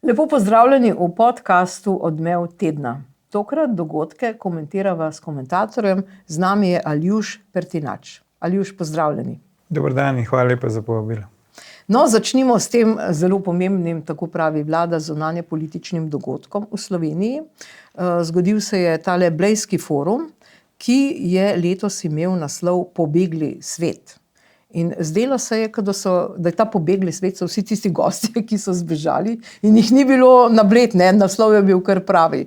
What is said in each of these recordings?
Lepo pozdravljeni v podcastu Odmev tedna. Tokrat dogodke komentirava s komentatorjem, z nami je Aljuš Pertinač. Aljuš, pozdravljeni. Dober dan in hvala lepa za povabilo. No, začnimo s tem zelo pomembnim, tako pravi vlada, zunanjepolitičnim dogodkom v Sloveniji. Zgodil se je tale Blejski forum, ki je letos imel naslov Pobegli svet. In zdelo se je, da je ta pobegli svet so vsi tisti gostje, ki so zbežali in jih ni bilo na Bled, ne, naslov je bil kar pravi.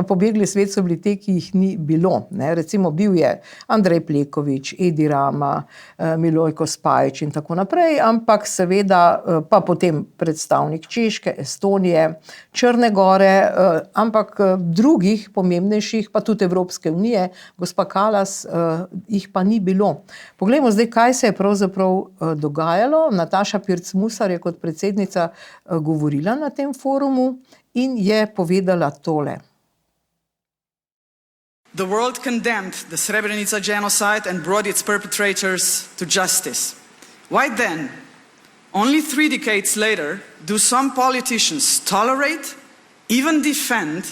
Pobegli svet so bili te, ki jih ni bilo, ne. Recimo bil je Andrej Plekovič, Edi Rama, Milojko Spajič in tako naprej, ampak seveda pa potem predstavnik Češke, Estonije, Črne Gore, ampak drugih pomembnejših, pa tudi Evropske unije, gospa Kallas, jih pa ni bilo. Poglejmo zdaj, kaj se je pravzaprav dogajalo. Nataša Pirc Musar je kot predsednica govorila na tem forumu in je povedala tole. The world condemned the Srebrenica genocide and brought its perpetrators to justice. Why then, only 3 decades later, do some politicians tolerate, even defend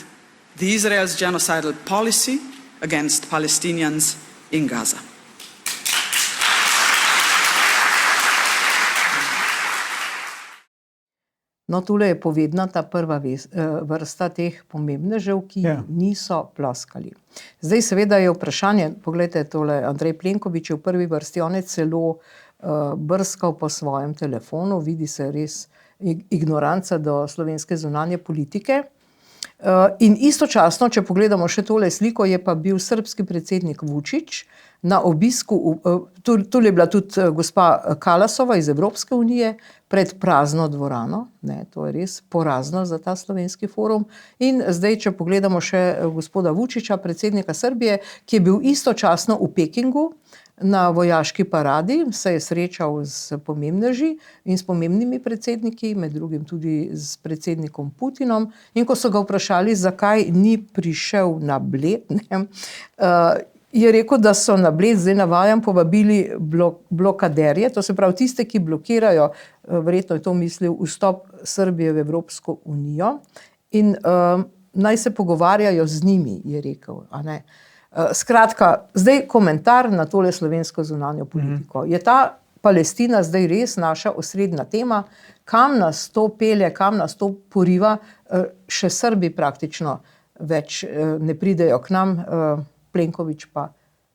the Israel's genocidal policy against Palestinians in Gaza? No, tule je povedna ta prva vrsta teh pomembnežev, ki niso ploskali. Zdaj seveda je vprašanje, poglejte tole, Andrej Plenković je v prvi vrsti, on je celo brskal po svojem telefonu, vidi se res ignoranca do slovenske zunanje politike. In istočasno, če pogledamo še tole sliko, je pa bil srbski predsednik Vučić na obisku, tule je bila tudi gospa Kallasova iz Evropske unije, pred prazno dvorano, ne, to je res porazno za ta slovenski forum. In zdaj, če pogledamo še gospoda Vučića, predsednika Srbije, ki je bil istočasno v Pekingu na vojaški paradi, se je srečal s pomembneži in s pomembnimi predsedniki, med drugim tudi s predsednikom Putinom. In ko so ga vprašali, zakaj ni prišel na Bled, ne, je rekel, da so na Bled, zdaj navajam, povabili blokaderje, to se pravi tiste, ki blokirajo, verjetno je to mislil, vstop Srbije v Evropsko unijo in naj se pogovarjajo z njimi, je rekel, a ne. Skratka, zdaj komentar na tole slovensko zunanjo politiko. Je ta Palestina zdaj res naša osrednja tema? Kam nas to pelje, kam nas to poriva? Še Srbi praktično več ne pridejo k nam, Plenković pa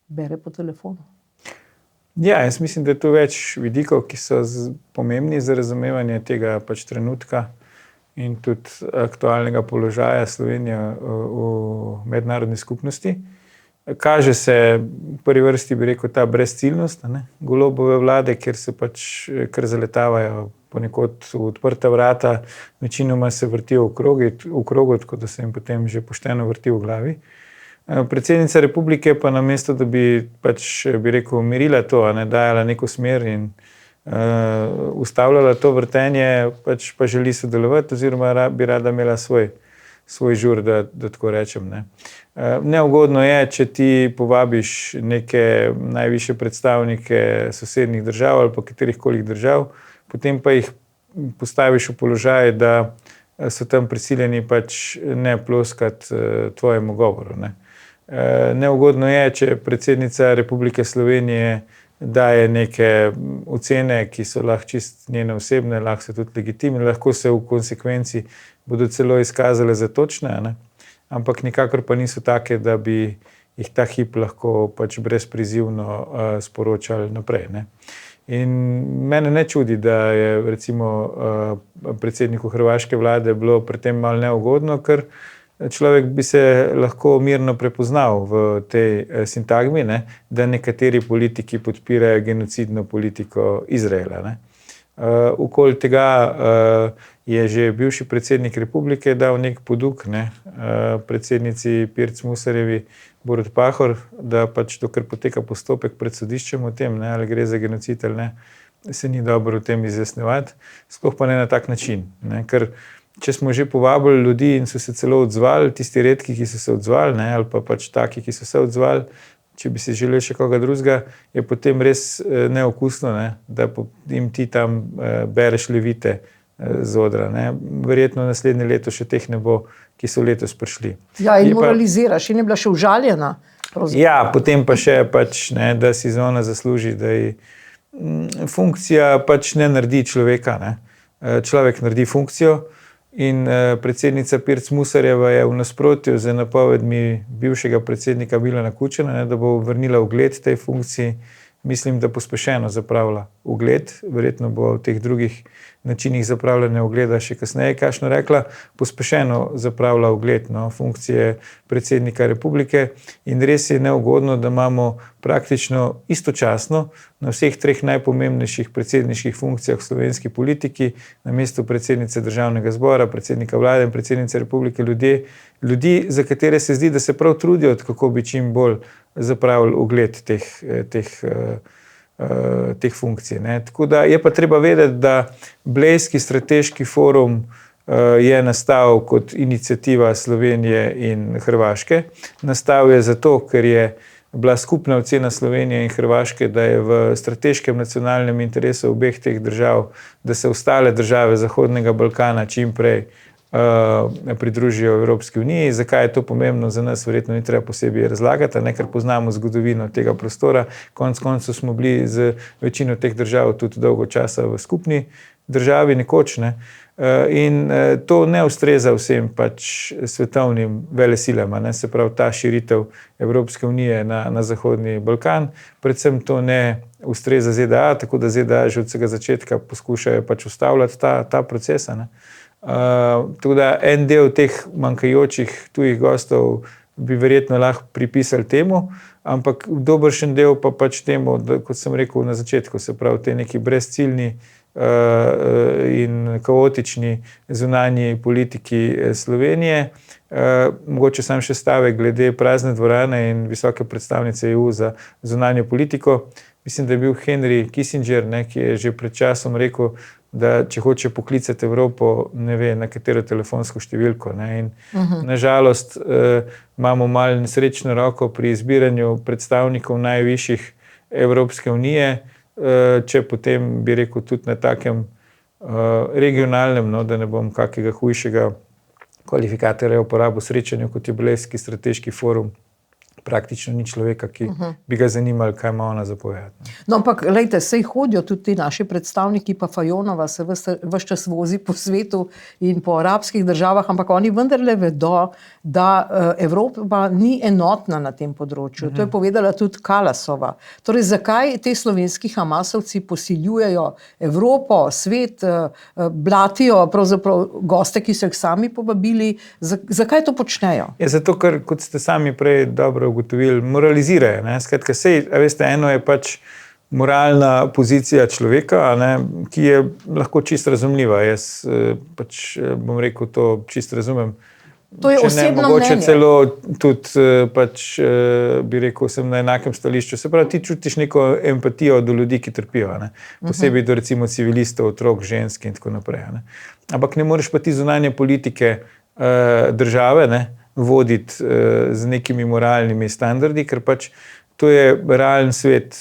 bere po telefonu. Ja, jaz mislim, da je tu več vidikov, ki so pomembni za razumevanje tega pač trenutka in tudi aktualnega položaja Slovenije v mednarodni skupnosti. Kaže se v prvi vrsti, bi rekel, ta brezciljnost, ne, Golobove vlade, kjer se pač kar zaletavajo ponekod v odprta vrata, večinoma se vrtijo v krogu, tako da se jim potem že pošteno vrti v glavi. Predsednica republike pa namesto, da bi pač, bi rekel, mirila to, ne, dajala neko smer in ustavljala to vrtenje, pač pa želi sodelovati oziroma bi rada imela svoj žur, da tako rečem, ne. Neugodno je, če ti povabiš neke najvišje predstavnike sosednjih držav ali pa katerihkoli držav, potem pa jih postaviš v položaj, da so tam prisiljeni pač ne ploskati tvojemu govoru, ne. Neugodno je, če predsednica Republike Slovenije daje neke ocene, ki so lahko čist njene osebne, lahko so tudi legitimne, lahko se v konsekvenci bodo celo izkazale za točne, ne? Ampak nikakor pa niso take, da bi jih ta hip lahko pač brezprizivno sporočali naprej, ne? In mene ne čudi, da je recimo predsedniku hrvaške vlade bilo pri tem malo neugodno, ker človek bi se lahko mirno prepoznal v tej sintagmi, ne, da nekateri politiki podpirajo genocidno politiko Izraela, ne. Okoli tega je že bivši predsednik republike dal nek poduk, ne, predsednici Pirc Musarjevi Borut Pahor, da pač dokler poteka postopek pred sodiščem o tem, ne, ali gre za genocid ali ne, se ni dobro o tem izjasnjevati, sploh pa ne na tak način, ne, ker če smo že povabili ljudi in so se celo odzvali, tisti redki, ki so se odzvali, ne, ali pa pač taki, ki so se odzvali, če bi si želeli še koga drugega, je potem res neokusno, ne, da jim ti tam bereš levite z odra. Ne. Verjetno naslednje leto še teh ne bo, ki so letos prišli. Ja, in moraliziraš, in je bila še užaljena. Ja, potem pa še pač, ne, da si zona zasluži, da ji funkcija pač ne naredi človeka. Ne. Človek naredi funkcijo in predsednica Pirc Musarjeva je v nasprotju z napovedmi bivšega predsednika Milana Kučana, ne, da bo vrnila ugled tej funkciji. Mislim, da pospešeno zapravlja ugled, verjetno bo v teh drugih načinih zapravljanja ugleda še kasneje kakšno rekla, pospešeno zapravlja ugled funkcije predsednika republike in res je neugodno, da imamo praktično istočasno na vseh treh najpomembnejših predsedniških funkcijah v slovenski politiki, na mestu predsednice državnega zbora, predsednika vlade in predsednice republike ljudi, za katere se zdi, da se prav trudijo, kako bi čim bolj zapravili ugled teh funkcij. Ne. Tako da je pa treba vedeti, da Blejski strateški forum je nastal kot iniciativa Slovenije in Hrvaške. Nastal je zato, ker je bila skupna ocena Slovenije in Hrvaške, da je v strateškem nacionalnem interesu obeh teh držav, da se ostale države Zahodnega Balkana čim prej pridružijo Evropski uniji. Zakaj je to pomembno za nas, verjetno ni treba posebej razlagati, ne, ker poznamo zgodovino tega prostora. Konec koncev smo bili z večino teh držav tudi dolgo časa v skupni državi, nekoč. Ne. In to ne ustreza vsem pač svetovnim velesilam, ne, se pravi ta širitev Evropske unije na Zahodni Balkan. Predvsem to ne ustreza ZDA, tako da ZDA že od vsega začetka poskušajo pač ustavljati ta proces. Ne. Tako da en del teh manjkajočih tujih gostov bi verjetno lahko pripisali temu, ampak dobršen del pa pač temu, da, kot sem rekel na začetku, se pravi te neki brezciljni in kaotični zunanji politiki Slovenije. Mogoče sam še stavek glede prazne dvorane in visoke predstavnice EU za zunanjo politiko. Mislim, da je bil Henry Kissinger, ne, ki je že pred časom rekel, da če hoče poklicati Evropo, ne ve, na katero telefonsko številko. Ne. In nažalost imamo malo nesrečno roko pri izbiranju predstavnikov najvišjih Evropske unije, če potem bi rekel tudi na takem regionalnem, no, da ne bom kakega hujšega kvalifikatorja uporabil srečanju, kot je Blejski strateški forum, praktično ni človeka, ki bi ga zanimali, kaj ima ona zapovedati. No, ampak, glejte, sej hodijo tudi ti naši predstavniki, pa Fajonova se ves čas vozi po svetu in po arabskih državah, ampak oni vendarle vedo, da Evropa ni enotna na tem področju. To je povedala tudi Kalasova. Torej, zakaj te slovenski Hamasovci posiljujejo Evropo, svet, blatijo pravzaprav goste, ki so jih sami povabili? Zakaj to počnejo? Ja, zato, ker, kot ste sami prej dobro ugotovili, moralizirajo. Ne? Skratka, sej, veste, eno je pač moralna pozicija človeka, ne, ki je lahko čisto razumljiva. Jaz pač bom rekel, to čisto razumem. To je osebno mnenje. Mogoče celo tudi pač bi rekel, sem na enakem stališču. Se pravi, ti čutiš neko empatijo do ljudi, ki trpijo. Ne? Posebej do recimo civilistov, otrok, žensk in tako naprej. Ne? Ampak ne moreš pa ti zunanje politike države, ne, voditi z nekimi moralnimi standardi, ker pač to je realen svet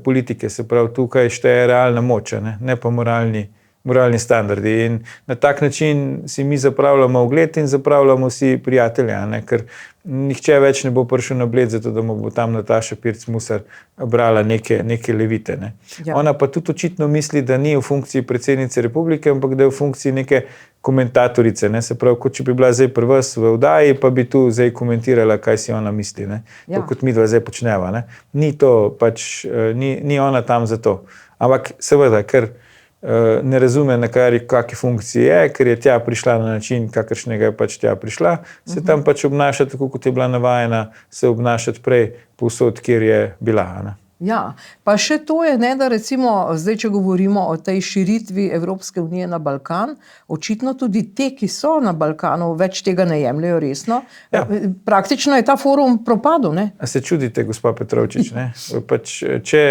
politike, se pravi, tukaj šteje realna moč, ne pa moralni standardi. In na tak način si mi zapravljamo ugled in zapravljamo si prijatelja, ne? Ker nihče več ne bo prišel na Bled, zato da mu bo tam Nataša Pirc Musar brala neke levite. Ne? Ja. Ona pa tudi očitno misli, da ni v funkciji predsednice republike, ampak da je v funkciji neke komentatorice. Ne? Se pravi, kot če bi bila zdaj pri vas v oddaji, pa bi tu zdaj komentirala, kaj si ona misli. Ne? Ja. Kot mi dva zdaj počneva. Ne? Ni to pač, ni ona tam za to. Ampak seveda, ker ne razume, na kakšni funkciji je, ker je tja prišla na način, kakršnega je pač tja prišla, se tam pač obnaša tako, kot je bila navajena se obnašati prej povsod, kjer je bila. Ne? Ja, pa še to je, ne, da recimo zdaj, če govorimo o tej širitvi Evropske unije na Balkan, očitno tudi te, ki so na Balkanu, več tega ne jemljajo resno. Ja. Praktično je ta forum propadel, ne? A se čudite, gospa Petrovčič, ne? Pač, če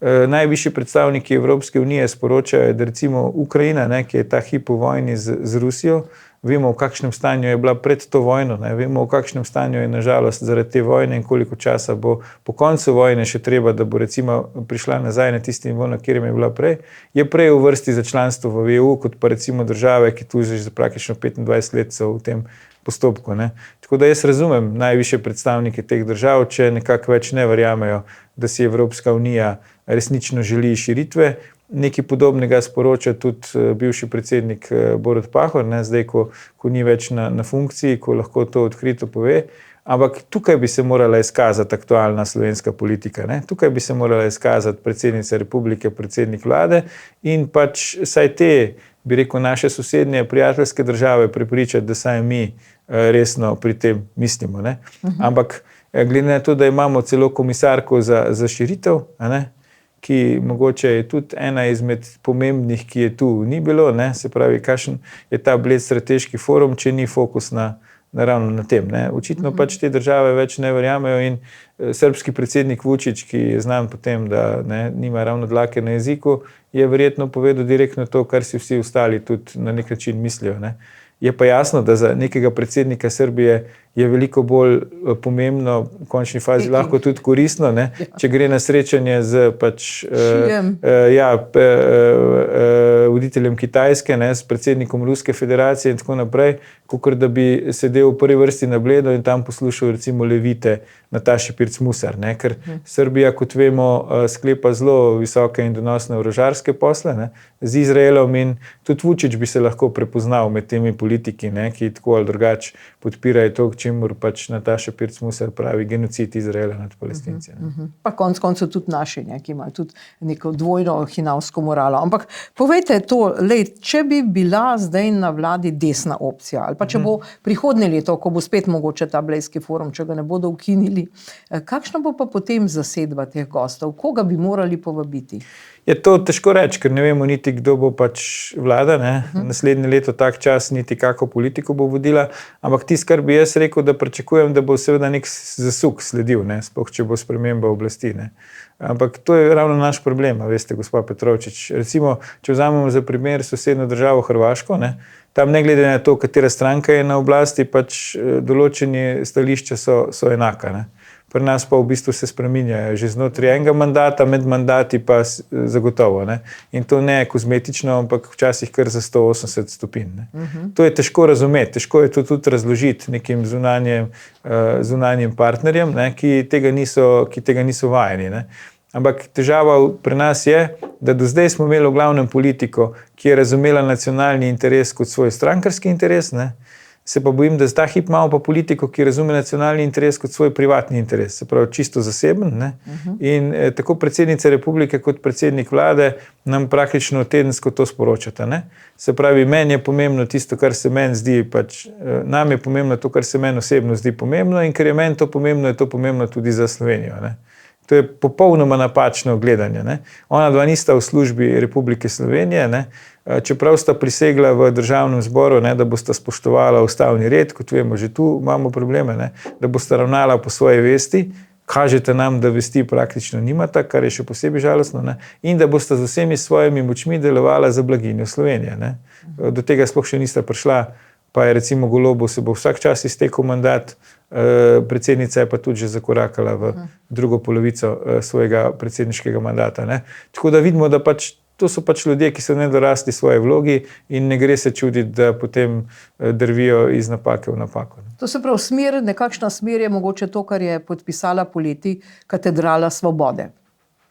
najvišji predstavniki Evropske unije sporočajo, da recimo Ukrajina, ne, ki je ta hip v vojni z Rusijo, vemo, v kakšnem stanju je bila pred to vojno, ne? Vemo, v kakšnem stanju je nažalost zaradi te vojne in koliko časa bo po koncu vojne še treba, da bo recimo prišla nazaj na tisti nivo, na katerem je bila prej, je prej v vrsti za članstvo v EU, kot pa recimo države, ki tu že za praktično 25 let so v tem postopku. Ne? Tako da jaz razumem najvišje predstavnike teh držav, če nekako več ne verjamejo, da si Evropska unija resnično želi širitve. Nekaj podobnega sporoča tudi bivši predsednik Borut Pahor, ne, zdaj, ko ni več na funkciji, ko lahko to odkrito pove. Ampak tukaj bi se morala izkazati aktualna slovenska politika. Ne. Tukaj bi se morala izkazati predsednica republike, predsednik vlade in pač saj te, bi rekel, naše sosednje prijateljske države prepričati, da saj mi resno pri tem mislimo. Ne. Ampak glede na to, da imamo celo komisarko za širitev, ne, ki mogoče je tudi ena izmed pomembnih, ki je tu ni bilo, ne? Se pravi, kakšen je ta Bled strateški forum, če ni fokus ravno na tem. Ne? Očitno pač te države več ne verjamejo in srbski predsednik Vučić, ki je znan po tem, da nima ravno dlake na jeziku, je verjetno povedal direktno to, kar si vsi ostali tudi na nek način mislijo. Ne? Je pa jasno, da za nekega predsednika Srbije je veliko bolj pomembno, v končni fazi lahko tudi koristno, ne? Če gre na srečanje z voditeljem Kitajske, ne? S predsednikom Ruske federacije in tako naprej, kakor da bi sedel v prvi vrsti na Bledu in tam poslušal recimo levite Nataše Pirc Musar, ne? Ker Srbija, kot vemo, sklepa zelo visoke in donosne orožarske posle, ne? Z Izraelom in tudi Vučić bi se lahko prepoznal med temi politiki, ne? Ki tako ali drugače podpirajo to, čemur pač Nataša Pirc Musar pravi genocid Izraela nad Palestinci. Pa konec koncev tudi naši, ki imajo tudi neko dvojno hinavsko moralo. Ampak povejte to, če bi bila zdaj na vladi desna opcija, ali pa če bo prihodnje leto, ko bo spet mogoče ta Blejski forum, če ga ne bodo ukinili, kakšna bo pa potem zasedba teh gostov? Koga bi morali povabiti? Je to težko reči, ker ne vemo niti, kdo bo pač vlada, ne? Naslednje leto tak čas niti kako politiko bo vodila, ampak tisto, kar bi jaz rekel, da pričakujem, da bo seveda nek zasuk sledil, ne? Sploh če bo sprememba oblasti. Ne? Ampak to je ravno naš problem, veste, gospa Petrovčič. Recimo, če vzamemo za primer sosednjo državo Hrvaško, ne? Tam ne glede na to, katera stranka je na oblasti, pač določeni stališča so enaka. Ne? Pri nas pa v bistvu se spreminjajo že znotraj enega mandata, med mandati pa zagotovo. Ne? In to ne kozmetično, ampak včasih kar za 180 stopinj. Ne? To je težko razumeti, težko je to tudi razložiti nekim zunanjim partnerjem, ne? Ki tega niso vajeni. Ne? Ampak težava pri nas je, da do zdaj smo imeli v glavnem politiko, ki je razumela nacionalni interes kot svoj strankarski interes, ne? Se pa bojim, da ta hip imamo pa politiko, ki razume nacionalni interes kot svoj privatni interes, se pravi čisto zaseben. Ne? In tako predsednica republike kot predsednik vlade nam praktično tedensko to sporočata. Ne? Se pravi, meni je pomembno tisto, kar se meni zdi, pač nam je pomembno to, kar se meni osebno zdi pomembno in ker je meni to pomembno, je to pomembno tudi za Slovenijo. Ne? To je popolnoma napačno gledanje. Ne? Ona dva nista v službi Republike Slovenije, ne? Čeprav sta prisegla v državnem zboru, ne, da bosta spoštovala ustavni red, kot vemo, že tu imamo probleme, ne, da bosta ravnala po svoji vesti, kažete nam, da vesti praktično nimata, kar je še posebej žalostno, ne, in da bosta z vsemi svojimi močmi delovala za blaginjo Slovenije. Ne. Do tega sploh še nista prišla, pa je recimo Golobu se bo vsak čas iztekel mandat, predsednica je pa tudi že zakorakala v drugo polovico svojega predsedniškega mandata. Ne. Tako da vidimo, da pač to so pač ljudje, ki so nedorasli svoje vlogi in ne gre se čuditi, da potem drvijo iz napake v napako. To se pravi, nekakšna smer je mogoče to, kar je podpisala poleti Katedrala svobode.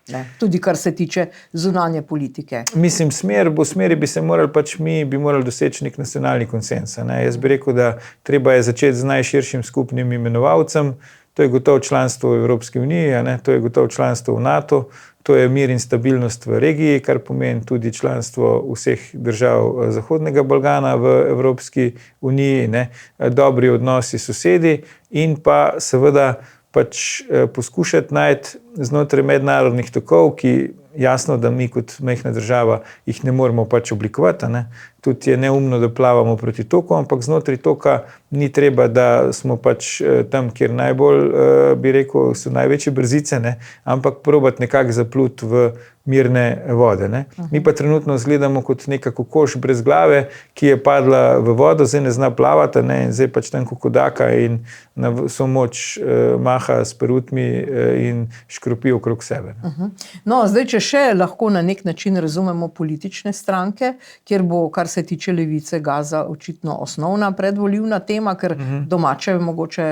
Ne? Tudi kar se tiče zunanje politike. Mislim, v smeri bi se morali pač mi doseči nek nacionalni konsens. Ne? Jaz bi rekel, da treba je začeti z najširšim skupnim imenovalcem. To je gotovo članstvo v Evropski uniji, ne? To je gotovo članstvo v NATO, to je mir in stabilnost v regiji, kar pomeni tudi članstvo vseh držav Zahodnega Balkana v Evropski uniji, ne? Dobri odnosi s sosedi in pa seveda pač poskušati najti znotraj mednarodnih tokov, ki jasno, da mi kot majhna država jih ne moremo pač oblikovati, ne? tudi je neumno, da plavamo proti toku, ampak znotraj toka ni treba, da smo pač tam, kjer najbolj, bi rekel, so največje brzice, ne, ampak probati nekako zapluti v mirne vode. Ne. Mi pa trenutno izgledamo kot neka kokoš brez glave, ki je padla v vodo, zdaj ne zna plavati, ne, in zdaj pač tam kokodaka in na vso moč maha s perutmi in škropi okrog sebe. Ne. No, zdaj, če še lahko na nek način razumemo politične stranke, kjer bo, kar se tiče levice, Gaza očitno osnovna predvolilna tema, ker domače mogoče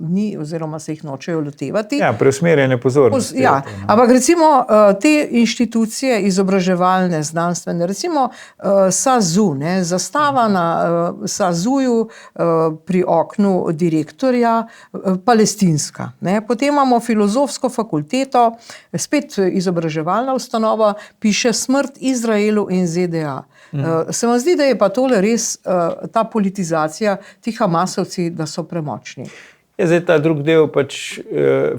ni oziroma se jih nočejo lotevati. Ja, preusmerjene pozornosti. Ja, ampak recimo te inštitucije izobraževalne, znanstvene, recimo SAZU, ne, zastava na SAZU-ju pri oknu direktorja palestinska. Ne. Potem imamo filozofsko fakulteto, spet izobraževalna ustanova, piše smrt Izraelu in ZDA. Se vam zdi, da je pa tole res ta politizacija, ti Hamasovci, da so premočni? Ja, zdaj ta drugi del, pač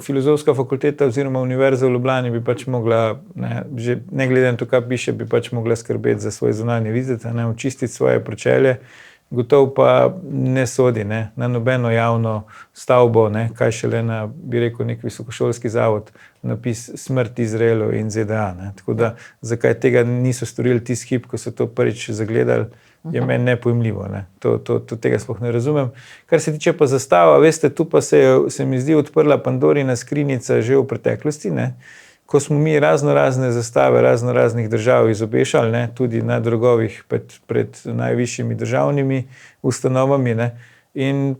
filozofska fakulteta oziroma Univerza v Ljubljani bi pač mogla, ne glede na to, kaj piše, bi pač mogla skrbeti za svoj zunanji videz, očistiti svoje pročelje, gotovo pa ne sodi, ne, na nobeno javno stavbo, ne, kaj šele na, bi rekel, nek visokošolski zavod, napis smrt Izraelu in ZDA. Ne. Tako da, zakaj tega niso storili tisti hip, ko so to prvič zagledali, je meni nepojmljivo. Ne. Tega sploh ne razumem. Kar se tiče pa zastava, veste, tu pa se mi zdi odprla Pandorina skrinjica že v preteklosti, ne. Ko smo mi razne zastave raznih držav izobešali, ne, tudi na drogovih pred najvišjimi državnimi ustanovami. Ne. In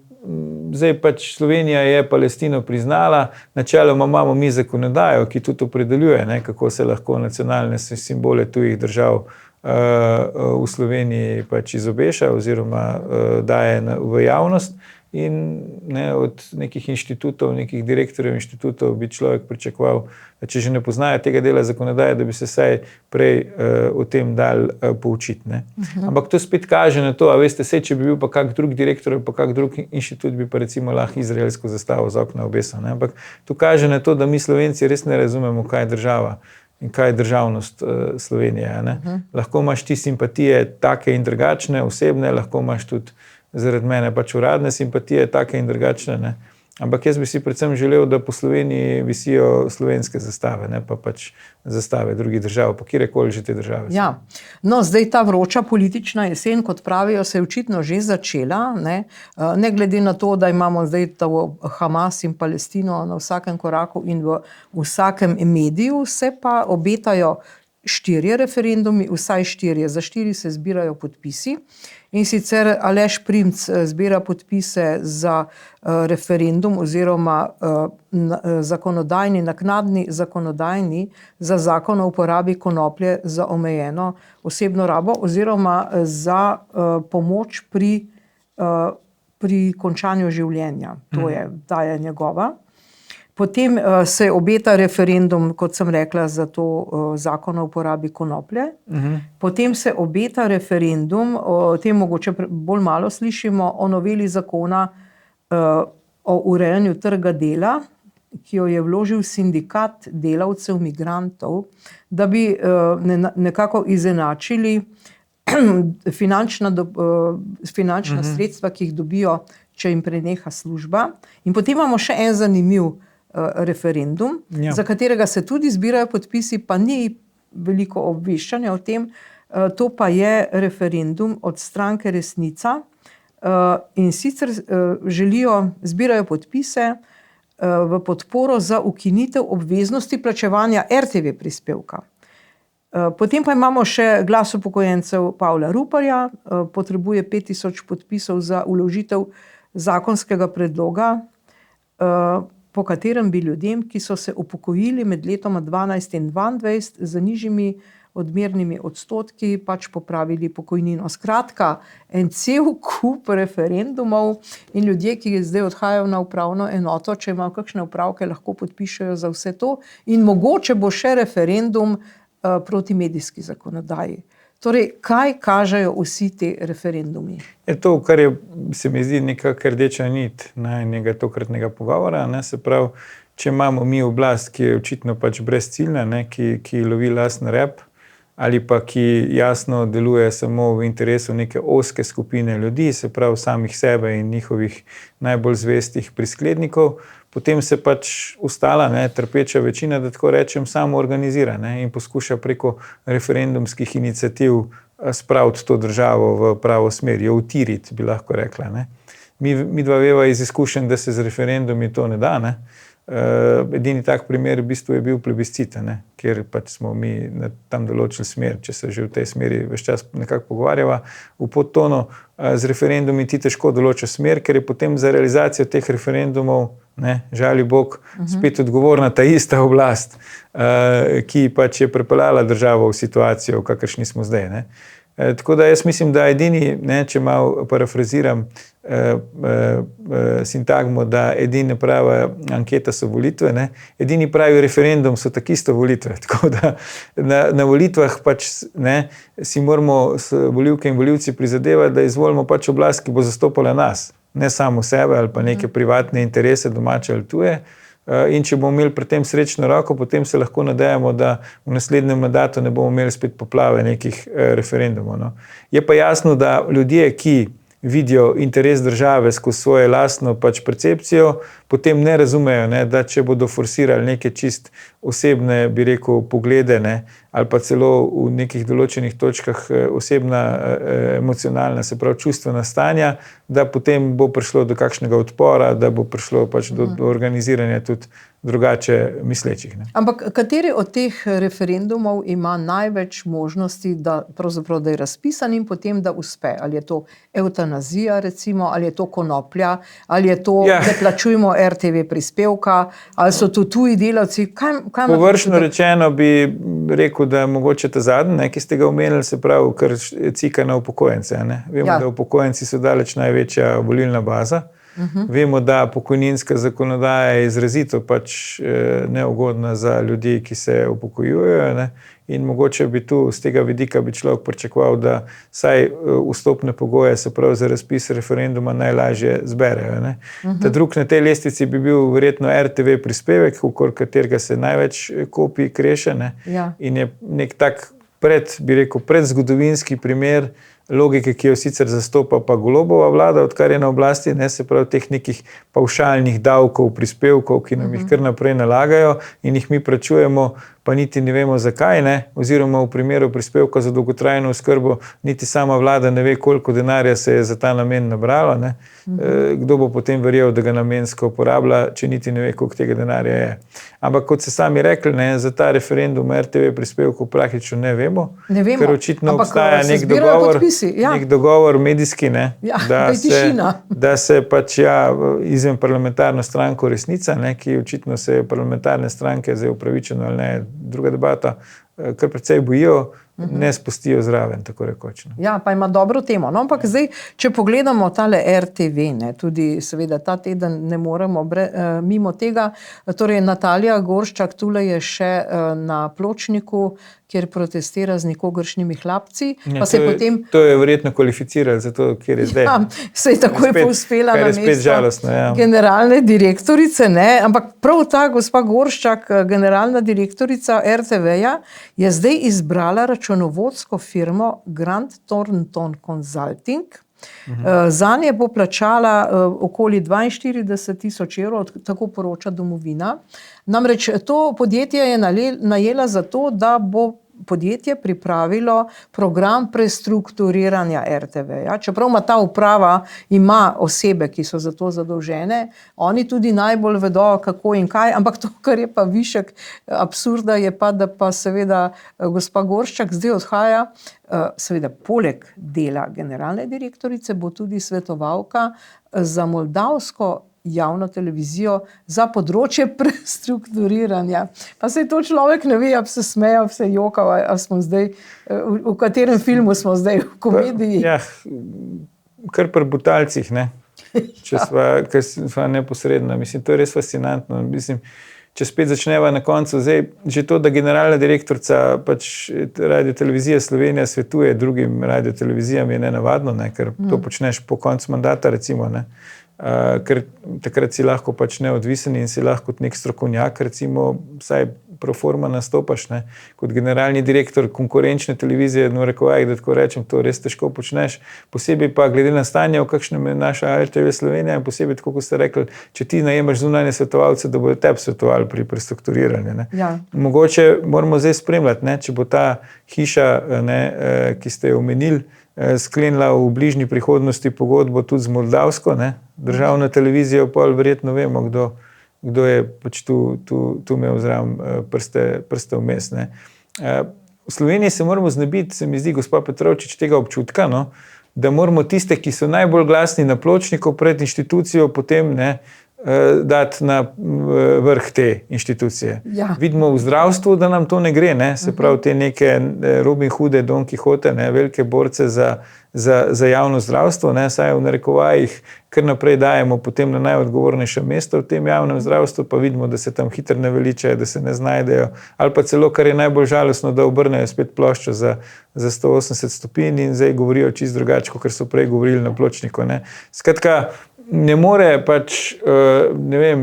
zdaj pač Slovenija je Palestino priznala, načeloma imamo mi zakonodajo, ki tudi opredeljuje, ne, kako se lahko nacionalne simbole tujih držav v Sloveniji pač izobeša oziroma daje v javnost. In ne, od nekih inštitutov, nekih direktorjev inštitutov bi človek pričakoval, da če že ne poznajo tega dela zakonodaje, da bi se saj prej o tem dal poučiti. Ne. Ampak to spet kaže na to, a veste, sej, če bi bil pa kak drug direktor, pa kak drug inštitut bi pa recimo lahko izraelsko zastavo z okna obesal. Ne. Ampak to kaže na to, da mi Slovenci res ne razumemo, kaj je država in kaj je državnost Slovenije. Ne. Lahko imaš ti simpatije take in drugačne, osebne, lahko imaš tudi zaradi mene pač uradne simpatije, take in drugačne, ne. Ampak jaz bi si predvsem želel, da po Sloveniji visijo slovenske zastave, ne pa pač zastave drugih držav, pa kjerekoli že te države. Ja. No, zdaj ta vroča politična jesen, kot pravijo, se je očitno že začela, ne glede na to, da imamo zdaj to Hamas in Palestino na vsakem koraku in v vsakem mediju, se pa obetajo 4 referendumi, vsaj 4, za 4 se zbirajo podpisi. In sicer Aleš Primc zbira podpise za referendum oziroma zakonodajni, naknadni zakonodajni za zakon o uporabi konoplje za omejeno osebno rabo oziroma za pomoč pri končanju življenja. Ta je njegova. Potem se obeta referendum, kot sem rekla, za to zakon o uporabi konoplje. Potem se obeta referendum, o tem mogoče bolj malo slišimo, o noveli zakona o urejanju trga dela, ki jo je vložil sindikat delavcev migrantov, da bi nekako izenačili finančna sredstva, ki jih dobijo, če jim preneha služba. In potem imamo še en zanimiv referendum, za katerega se tudi zbirajo podpisi, pa ni veliko obveščanja o tem. To pa je referendum od stranke Resnica in sicer zbirajo podpise v podporo za ukinitev obveznosti plačevanja RTV prispevka. Potem pa imamo še Glas upokojencev Pavla Ruparja, potrebuje 5000 podpisov za vložitev zakonskega predloga, po katerem bi ljudem, ki so se upokojili med letoma 12 in 22 z nižjimi odmernimi odstotki, pač popravili pokojnino. Skratka, en cel kup referendumov in ljudje, ki zdaj odhajajo na upravno enoto, če imajo kakšne upravke, lahko podpišejo za vse to. In mogoče bo še referendum proti medijski zakonodaji. Torej, kaj kažejo vsi te referendumi? Je to, kar je, se mi zdi, nekakšna rdeča nit najnega tokratnega pogovora. Ne? Se pravi, če imamo mi oblast, ki je očitno pač brezciljna, ki lovi lastni rep, ali pa ki jasno deluje samo v interesu neke ozke skupine ljudi, se pravi samih sebe in njihovih najbolj zvestih prisklednikov, potem se pač ostala trpeča večina, da tako rečem, samo organizira in poskuša preko referendumskih iniciativ spraviti to državo v pravo smer, jo utiriti, bi lahko rekla. Mi dva veva iz izkušenj, da se z referendumi to ne da. Edini tak primer v bistvu je bil plebiscit, kjer pač smo mi tam določili smer, če se že v tej smeri ves čas nekako pogovarjava v podtonu. Z referendumi ti težko določaš smer, ker je potem za realizacijo teh referendumov, žali Bog, spet odgovorna ta ista oblast, ki pač je pripeljala državo v situacijo, v kakršni smo zdaj. Tako da jaz mislim, da edini, če malo parafraziram sintagmo, da edina prava anketa so volitve, edini pravi referendum so takisto volitve. Tako da na volitvah pač si moramo volivke in volivci prizadevati, da izvolimo pač oblast, ki bo zastopala nas, ne samo sebe ali pa neke privatne interese, domače ali tuje. In če bomo imeli pri tem srečno roko, potem se lahko nadejamo, da v naslednjem mandatu ne bomo imeli spet poplave nekih referendumov. Je pa jasno, da ljudje, ki vidijo interes države skozi svojo lastno pač percepcijo, potem ne razumejo, da če bodo forsirali neke čist osebne, bi rekel, poglede, ali pa celo v nekih določenih točkah osebna, emocionalna, se pravi čustvena stanja, da potem bo prišlo do kakšnega odpora, da bo prišlo pač do organiziranja tudi drugače mislečih. Ampak kateri od teh referendumov ima največ možnosti, da pravzaprav da je razpisan in potem da uspe? Ali je to evtanazija recimo, ali je to konoplja, ali je to, da plačujemo RTV prispevka, ali so to tuji delavci? Površno rečeno bi rekel, da je mogoče ta zadnji, ki ste ga omenili, se pravi, kar cika na upokojence. Vemo, da upokojenci so daleč največja volilna baza. Vemo, da pokojninska zakonodaja je izrazito pač neugodna za ljudi, ki se upokojujejo, in mogoče bi tu z tega vidika bi človek pričakoval, da saj vstopne pogoje, se pravi za razpis referenduma, najlažje zberejo. Ta drug na tej lestvici bi bil verjetno RTV prispevek, okoli katerega se največ kopij kreše, in je nek tak predzgodovinski primer logike, ki jo sicer zastopa pa Golobova vlada, odkar je na oblasti, se pravi teh nekih pavšalnih davkov, prispevkov, ki nam jih kar naprej nalagajo in jih mi plačujemo, pa niti ne vemo zakaj, oziroma v primeru prispevka za dolgotrajno oskrbo niti sama vlada ne ve, koliko denarja se je za ta namen nabralo. Kdo bo potem verjel, da ga namensko uporablja, če niti ne ve, koliko tega denarja je. Ampak kot ste sami rekli, za ta referendum RTV prispevkov praktično ne vemo, ker očitno obstaja nek dogovor medijski, da se pač izven parlamentarno stranko Resnica, ki očitno se parlamentarne stranke, zdaj upravičeno ali ne, druga debata, kar precej bojijo, ne spustijo zraven, tako rekoč. Ja, pa ima dobro temo. Ampak zdaj, če pogledamo tale RTV, tudi seveda ta teden ne moremo mimo tega, torej Natalija Gorščak tule je še na pločniku, kjer protestira z nikogaršnjimi hlapci. To je verjetno kvalificiralo za to, kjer je zdaj. Se je takoj povzpela na mesto generalne direktorice, ampak prav ta gospa Gorščak, generalna direktorica RTV-ja, je zdaj izbrala računovodsko firmo Grant Thornton Consulting. Zanje bo plačala okoli 42.000 evrov, tako poroča Domovina. Namreč to podjetje je najela za to, da bo podjetje pripravilo program prestrukturiranja RTV-ja. Čeprav ima ta uprava, ima osebe, ki so za to zadolžene, oni tudi najbolj vedo, kako in kaj, ampak to, kar je pa višek absurda, je pa, da pa seveda gospa Gorščak zdaj odhaja, seveda poleg dela generalne direktorice bo tudi svetovalka za moldavsko javno televizijo za področje prestrukturiranja. Pa se to človek ne ve, ali se smeja, ali se joka, ali smo zdaj, v katerem filmu smo zdaj, v komediji. Ja, kar pri Butalcih, če sva neposredna. Mislim, to je res fascinantno. Mislim, če spet začneva na koncu, zdaj, že to, da generalna direktorica pač Radiotelevizija Slovenija svetuje drugim radiotelevizijam, je nenavadno, ker to počneš po koncu mandata, recimo, ker takrat si lahko pač neodvisen in si lahko kot nek strokovnjak, recimo, vsaj proforma nastopaš, ne, kot generalni direktor konkurenčne televizije, da tako rečem, to res težko počneš, posebej pa glede na stanje, v kakšnem je naša RTV Slovenija, in posebej, tako kot ste rekli, če ti najemaš zunanje svetovalce, da bodo tebi svetovali pri prestrukturiranju. Ne. Ja. Mogoče moramo zdaj spremljati, ne, če bo ta hiša, ne, ki ste jo omenili, sklenila v bližnji prihodnosti pogodbo tudi z Moldavsko, ne, državna televizija, pa verjetno vemo, kdo je pač tu imel zraven prste vmes. Ne. V Sloveniji se moramo znebiti, se mi zdi, gospa Petrovčič, tega občutka, no, da moramo tiste, ki so najbolj glasni na pločniku pred inštitucijo, potem ne, dati na vrh te inštitucije. Ja. Vidimo v zdravstvu, da nam to ne gre, ne? Se pravi te neke Robin Hoode, Don Quixote, ne? Velike borce za javno zdravstvo, ne? Saj v narekovajih kar naprej dajemo potem na najodgovornejše mesto v tem javnem zdravstvu, pa vidimo, da se tam hitro ne veličajo, da se ne znajdejo, ali pa celo, kar je najbolj žalostno, da obrnejo spet ploščo za 180 stopinj in zdaj govorijo čisto drugače, kot so prej govorili na pločniku, ne? Skratka, ne more pač, ne vem,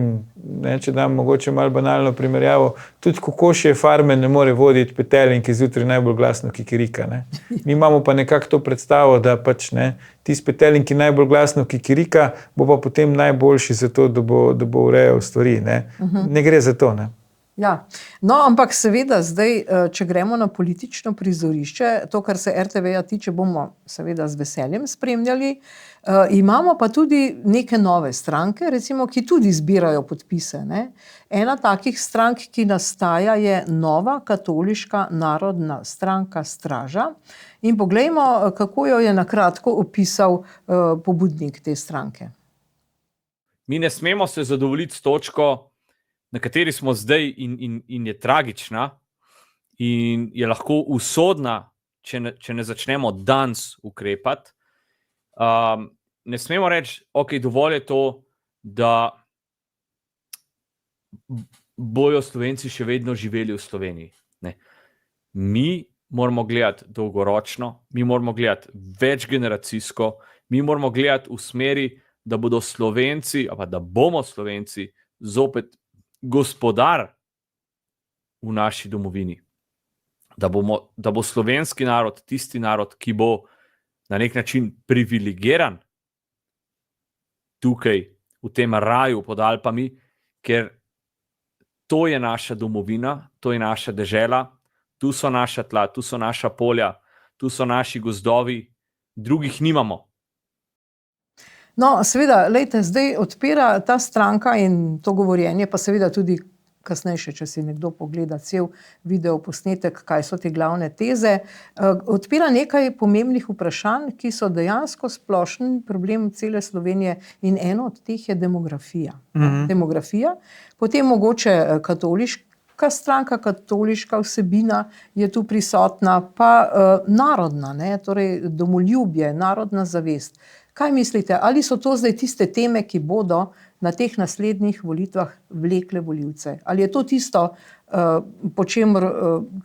ne, če dam mogoče malo banalno primerjavo, tudi kokošje farme ne more voditi petelin, ki zjutraj najbolj glasno kikirika. Ne. Mi imamo pa nekako to predstavo, da pač ne, tisti petelin, ki najbolj glasno kikirika, bo pa potem najboljši za to, da bo urejal stvari. Ne. Ne gre za to. Ne. Ja, no, ampak seveda zdaj, če gremo na politično prizorišče, to, kar se RTV-ja tiče, bomo seveda z veseljem spremljali. Imamo pa tudi neke nove stranke, recimo, ki tudi zbirajo podpise. Ne? Ena takih strank, ki nastaja, je Nova katoliška narodna stranka Straža. In poglejmo, kako jo je na kratko opisal pobudnik te stranke. Mi ne smemo se zadovoljiti s točko, na kateri smo zdaj in je tragična in je lahko usodna, če ne začnemo danes ukrepati. Ne smemo reči, ok, dovolj je to, da bojo Slovenci še vedno živeli v Sloveniji. Ne. Mi moramo gledati dolgoročno, mi moramo gledati večgeneracijsko, mi moramo gledati v smeri, da bodo Slovenci, pa da bomo Slovenci zopet gospodar v naši domovini. Da bo slovenski narod tisti narod, ki bo na nek način privilegiran tukaj v tem raju pod Alpami, ker to je naša domovina, to je naša dežela, tu so naša tla, tu so naša polja, tu so naši gozdovi, drugih nimamo. No, seveda, lejte, zdaj odpira ta stranka in to govorjenje, pa seveda tudi kasneje, če si nekdo pogleda cel video posnetek, kaj so te glavne teze, odpira nekaj pomembnih vprašanj, ki so dejansko splošen problem cele Slovenije in eno od teh je demografija. Demografija, potem mogoče katoliška stranka, katoliška vsebina je tu prisotna, pa narodna, ne, torej domoljubje, narodna zavest. Kaj mislite, ali so to zdaj tiste teme, ki bodo na teh naslednjih volitvah vlekle volivce? Ali je to tisto, po čemer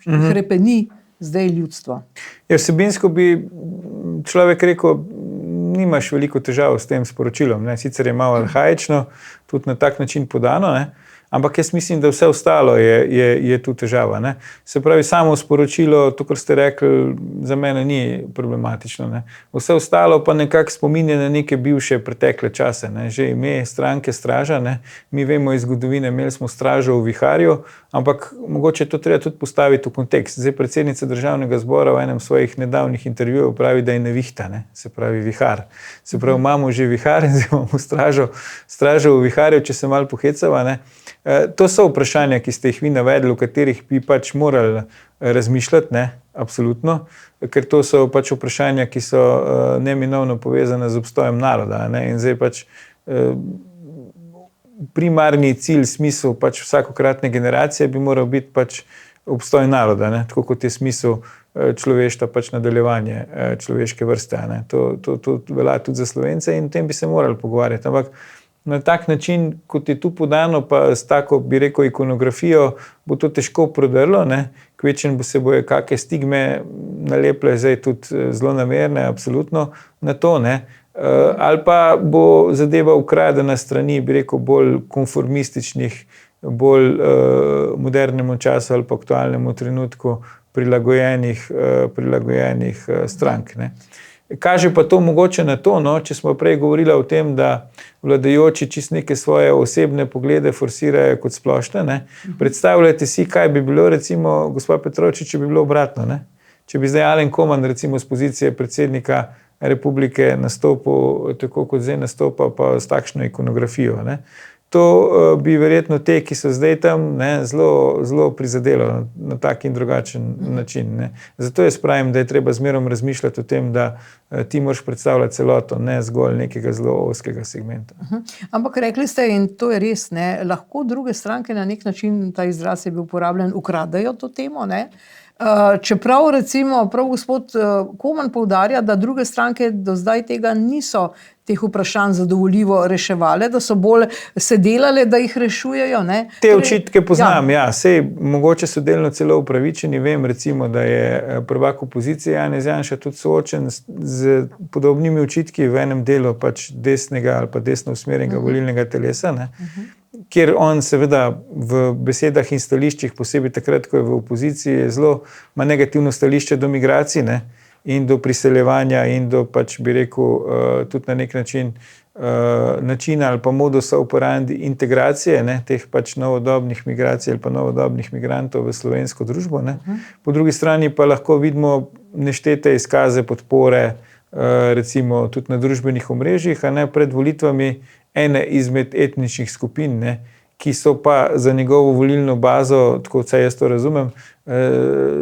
hrepeni zdaj ljudstvo? Ja, vsebinsko bi človek rekel, nimaš veliko težav s tem sporočilom. Ne? Sicer je malo arhaično, tudi na tak način podano, ne? Ampak jaz mislim, da vse ostalo je tu težava. Ne? Se pravi, samo sporočilo, to, kar ste rekli, za mene ni problematično. Ne? Vse ostalo pa nekako spominja na neke bivše pretekle čase. Ne? Že ime stranke Straža, ne? Mi vemo iz zgodovine, imeli smo stražo v Viharju, ampak mogoče to treba tudi postaviti v kontekst. Zdaj predsednica Državnega zbora v enem svojih nedavnih intervjujev pravi, da je nevihta, ne? Se pravi Vihar. Se pravi, imamo že Vihar in zdaj imamo stražo v Viharju, če se malo pohecava, ne? To so vprašanja, ki ste jih vi navedli, o katerih bi pač morali razmišljati, ne, absolutno, ker to so pač vprašanja, ki so neminovno povezane z obstojem naroda, ne, in zdaj pač primarni cilj, smisel pač vsakokratne generacije bi moral biti pač obstoj naroda, ne, tako kot je smisel človeštva, pač nadaljevanje človeške vrste, ne. To velja tudi za Slovence in o tem bi se morali pogovarjati, ampak na tak način, kot je tu podano, pa s tako, bi rekel, ikonografijo, bo to težko prodrlo, ne? Kvečen se bojo kakšne stigme nalepile, zdaj tudi zelo namerne, absolutno, na to, ne? Ali pa bo zadeva ukradena strani, bi rekel, bolj konformističnih bolj modernemu času ali pa aktualnemu trenutku prilagojenih strank. Ne. Kaže pa to mogoče na to, no, če smo prej govorili o tem, da vladajoči čist neke svoje osebne poglede forsirajo kot splošne. Ne. Predstavljajte si, kaj bi bilo, recimo, gospa Petrovčič, če bi bilo obratno. Ne. Če bi zdaj Alen Koman, recimo z pozicije predsednika republike nastopil tako, kot zdaj nastopa, pa s takšno ikonografijo. Ne. To bi verjetno te, ki so zdaj tam, ne, zelo prizadelo na tak in drugačen način. Ne. Zato jaz pravim, da je treba zmerom razmišljati o tem, da ti moraš predstavljati celoto, ne zgolj nekega zelo ozkega segmenta. Ampak rekli ste, in to je res, ne, lahko druge stranke na nek način, ta izraz je bil uporabljen, ukradajo to temo, ne? Čeprav recimo prav gospod Koman poudarja, da druge stranke do zdaj tega niso teh vprašanj zadovoljivo reševale, da so bolj se delale, da jih rešujejo. Ne? Te očitke poznam, ja. Sej mogoče so delno celo upravičeni. Vem recimo, da je prvak opozicije Janez Janša tudi soočen z podobnimi očitki v enem delu pač desnega ali pa desno usmerjenega volilnega telesa, ne? Kjer on seveda v besedah in stališčih, posebej takrat, ko je v opoziciji, ima negativno stališče do migracij, ne? In do priseljevanja in do, pač bi rekel, tudi na nek načina ali pa modusa operandi integracije, ne? Teh pač novodobnih migracij ali pa novodobnih migrantov v slovensko družbo. Ne? Po drugi strani pa lahko vidimo neštete izkaze podpore, recimo tudi na družbenih omrežjih, a ne pred volitvami ene izmed etničnih skupin, ne, ki so pa za njegovo volilno bazo, tako vsaj jaz to razumem,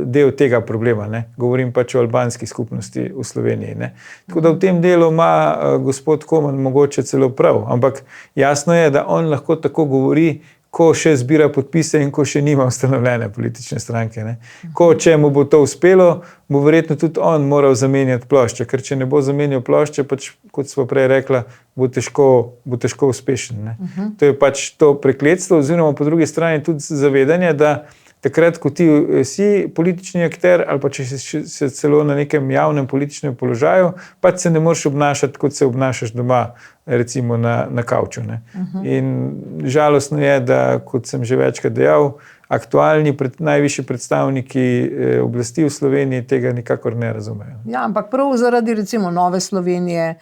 del tega problema. Ne. Govorim pač o albanski skupnosti v Sloveniji. Ne. Tako da v tem delu ima gospod Koman mogoče celo prav, ampak jasno je, da on lahko tako govori, ko še zbira podpise in ko še nima ustanovljene politične stranke. Ne. Ko, če mu bo to uspelo, bo verjetno tudi on moral zamenjati plošče, ker če ne bo zamenjal plošče, pač, kot smo prej rekla, bo težko uspešen. Ne. To je pač to prekletstvo, oziroma po drugi strani tudi zavedanje, da takrat, ko ti si politični akter ali pa če si celo na nekem javnem političnem položaju, pač se ne moreš obnašati, kot se obnašaš doma, recimo na kavču. Ne. In žalostno je, da, kot sem že večkrat dejal, aktualni najvišji predstavniki oblasti v Sloveniji tega nikakor ne razumejo. Ja, ampak prav zaradi recimo Nove Slovenije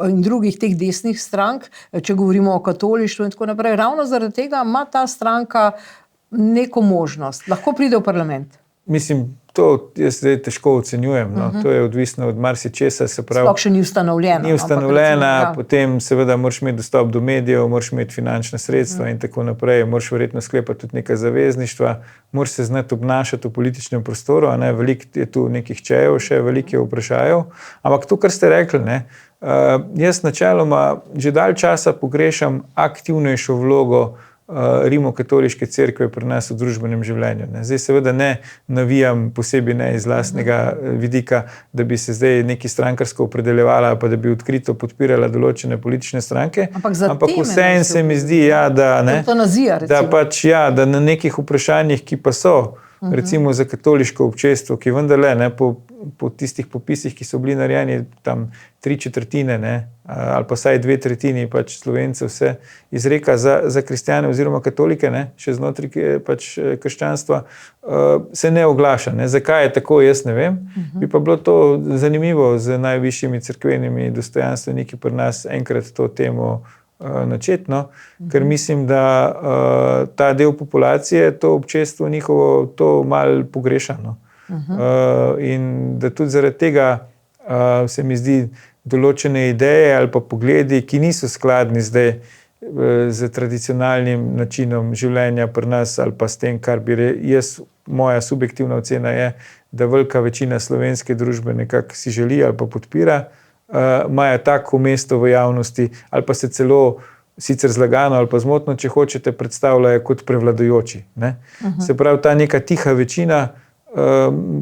in drugih teh desnih strank, če govorimo o katolištvu in tako naprej, ravno zaradi tega ima ta stranka neko možnost. Lahko pride v parlament. Mislim, to jaz zdaj težko ocenjujem. No. To je odvisno od marsičesa, se pravi. Sploh še ni ustanovljena. Ni ustanovljena, potem seveda moraš imeti dostop do medijev, moraš imeti finančna sredstva in tako naprej, moraš verjetno sklepati tudi neka zavezništva, moraš se znati obnašati v političnem prostoru, a ne, veliko je tu nekih čejev, še veliko je vprašajev. Ampak to, kar ste rekli, ne, jaz načeloma že dalj časa pogrešam aktivnejšo vlogo Rimokatoliške cerkve pri nas v družbenem življenju. Ne. Zdaj seveda ne navijam posebej ne iz lastnega vidika, da bi se zdaj neki strankarsko opredeljevala, pa da bi odkrito podpirala določene politične stranke, ampak vseeno se mi zdi, ja, da, ne, da pač, ja, da na nekih vprašanjih, ki pa so, recimo za katoliško občestvo, ki vendarle, ne, po tistih popisih, ki so bili narejeni tam 3/4, ne, ali pa vsaj 2/3 pač Slovencev se izreka za kristjane oziroma katolike, ne, še znotraj pač krščanstva, se ne oglaša. Ne. Zakaj je tako, jaz ne vem. Bi pa bilo to zanimivo z najvišjimi cerkvenimi dostojanstveniki pri nas enkrat to temo načetno, ker mislim, da ta del populacije, to občestvo njihovo, to malo pogrešano. In da tudi zaradi tega se mi zdi določene ideje ali pa pogledi, ki niso skladni zdaj z tradicionalnim načinom življenja pri nas ali pa s tem, kar bi moja subjektivna ocena je, da velika večina slovenske družbe nekako si želi ali pa podpira, imajo tako mesto v javnosti ali pa se celo sicer zlagano ali pa zmotno, če hočete, predstavljajo kot prevladujoči. Ne? Se pravi, ta neka tiha večina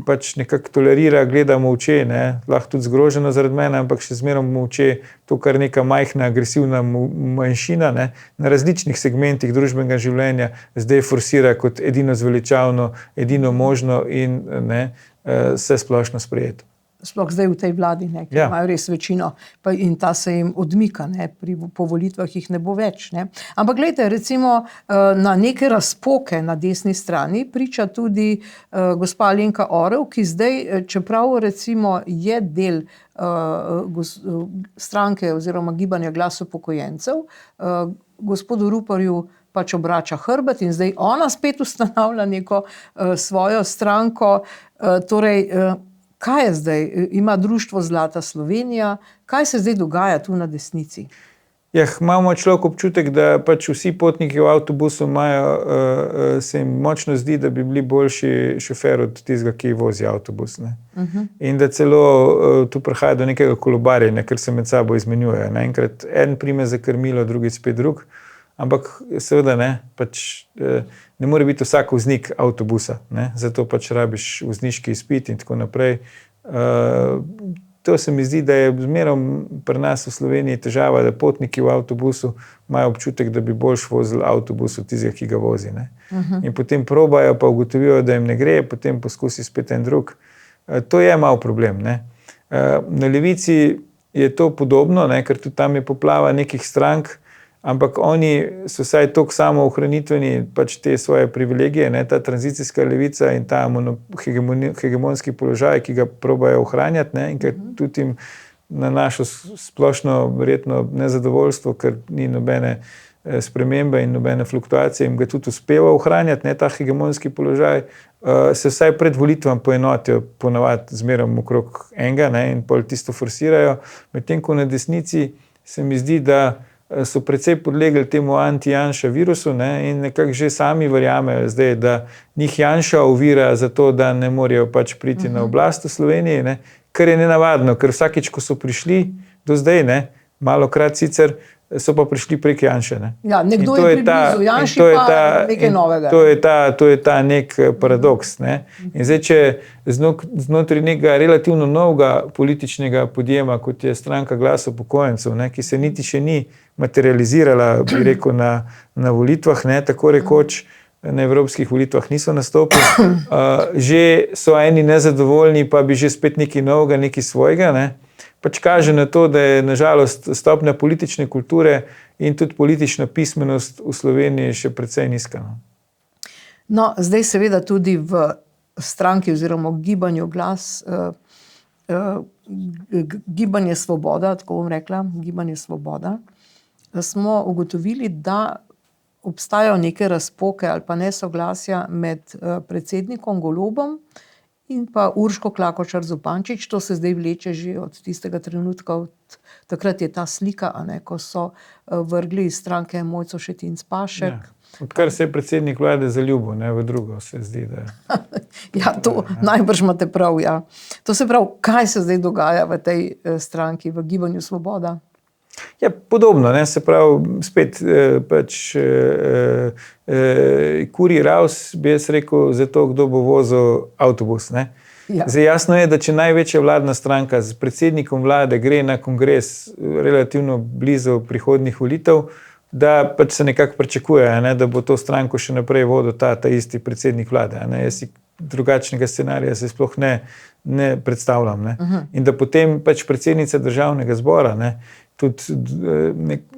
pač nekako tolerira, gleda molče, ne? Lahko tudi zgroženo zaradi mene, ampak še zmeraj molče to, kar neka majhna, agresivna manjšina, ne? Na različnih segmentih družbenega življenja zdaj forsira kot edino zveličavno, edino možno in ne, vse splošno sprejeto. sploh zdaj v tej vladi, ne, ki imajo res večino in ta se jim odmika, ne, po volitvah jih ne bo več. Ne. Ampak gledajte, recimo na neke razpoke na desni strani priča tudi gospa Alenka Orel, ki zdaj, čeprav recimo je del stranke oziroma gibanja Glas upokojencev, gospodu Ruparju pač obrača hrbet in zdaj ona spet ustanavlja neko svojo stranko. Torej, kaj je zdaj? Ima društvo Zlata Slovenija? Kaj se zdaj dogaja tu na desnici? Imamo človek občutek, da pač vsi potniki v avtobusu imajo, se jim močno zdi, da bi bili boljši šofer od tistega, ki vozi avtobus. Ne? In da celo tu prihaja do nekega kolobarjenja, ker se med sabo izmenjujejo. Enkrat en prime za krmilo, drugi spet drug. Ampak seveda ne, pač ne more biti vsak voznik avtobusa, ne? Zato pač rabiš vozniški izpit in tako naprej. To se mi zdi, da je zmerom pri nas v Sloveniji težava, da potniki v avtobusu imajo občutek, da bi boljš vozili avtobus od tistega, ki ga vozi. Ne? In potem probajo, pa ugotovijo, da jim ne gre, potem poskusi spet en drug. To je mal problem. Ne? Na levici je to podobno, ne? Ker tudi tam je poplava nekih strank, ampak oni so vsaj toliko samoohranitveni, pač te svoje privilegije, ne, ta tranzicijska levica in ta hegemonski položaj, ki ga probajo ohranjati, ne, in ker tudi jim na našo splošno verjetno nezadovoljstvo, ker ni nobene spremembe in nobene fluktuacije, jim ga tudi uspeva ohranjati, ne, ta hegemonski položaj, se vsaj pred volitvam poenotijo ponavadi zmerom okrog enega, ne, in pol tisto forsirajo, medtem ko na desnici se mi zdi, da so precej podlegli temu anti-Janša virusu, ne, in nekako že sami verjamejo zdaj, da njih Janša ovira za to, da ne morejo pač priti na oblast v Sloveniji, ne, kar je nenavadno, ker vsakič, ko so prišli do zdaj, ne, malokrat sicer, so pa prišli prek Janše. Ne. Ja, nekdo je priblizu Janši pa nekaj novega. To je ta nek paradoks. Ne. In zdaj, če znotraj nekega relativno novega političnega podjema, kot je stranka Glas upokojencev, ne, ki se niti še ni materializirala, bi rekel, na volitvah, ne, tako rekoč, na evropskih volitvah niso nastopili, že so eni nezadovoljni, pa bi že spet nekaj novega, nekaj svojega, ne. Pač kaže na to, da je nažalost stopnja politične kulture in tudi politična pismenost v Sloveniji še precej nizka. No, zdaj seveda tudi v stranki oziroma gibanju Glas, gibanje Svoboda, tako bom rekla, gibanje Svoboda, smo ugotovili, da obstajajo neke razpoke ali pa nesoglasja med predsednikom Golobom in pa Urško Klakočar Zupančič. To se zdaj vleče že od tistega trenutka, takrat je ta slika, ne, ko so vrgli iz stranke Mojco Šetinc Pašek. Ja. Odkar se je predsednik vlade zaljubil, ne, v drugo, se zdi, da ja, to najbrž imate prav, ja. To se pravi, kaj se zdaj dogaja v tej stranki, v gibanju Svoboda? Ja, podobno, ne, se pravi, spet pač kurji raus, bi jaz rekel, za to, kdo bo vozil avtobus, ne. Ja. Zdaj jasno je, da če največja vladna stranka z predsednikom vlade gre na kongres relativno blizu prihodnjih volitev, da pač se nekako pričakuje, ne, da bo to stranko še naprej vodil ta isti predsednik vlade. Ne. Jaz si drugačnega scenarija se sploh ne predstavljam. Ne. In da potem pač predsednica državnega zbora, ne, tudi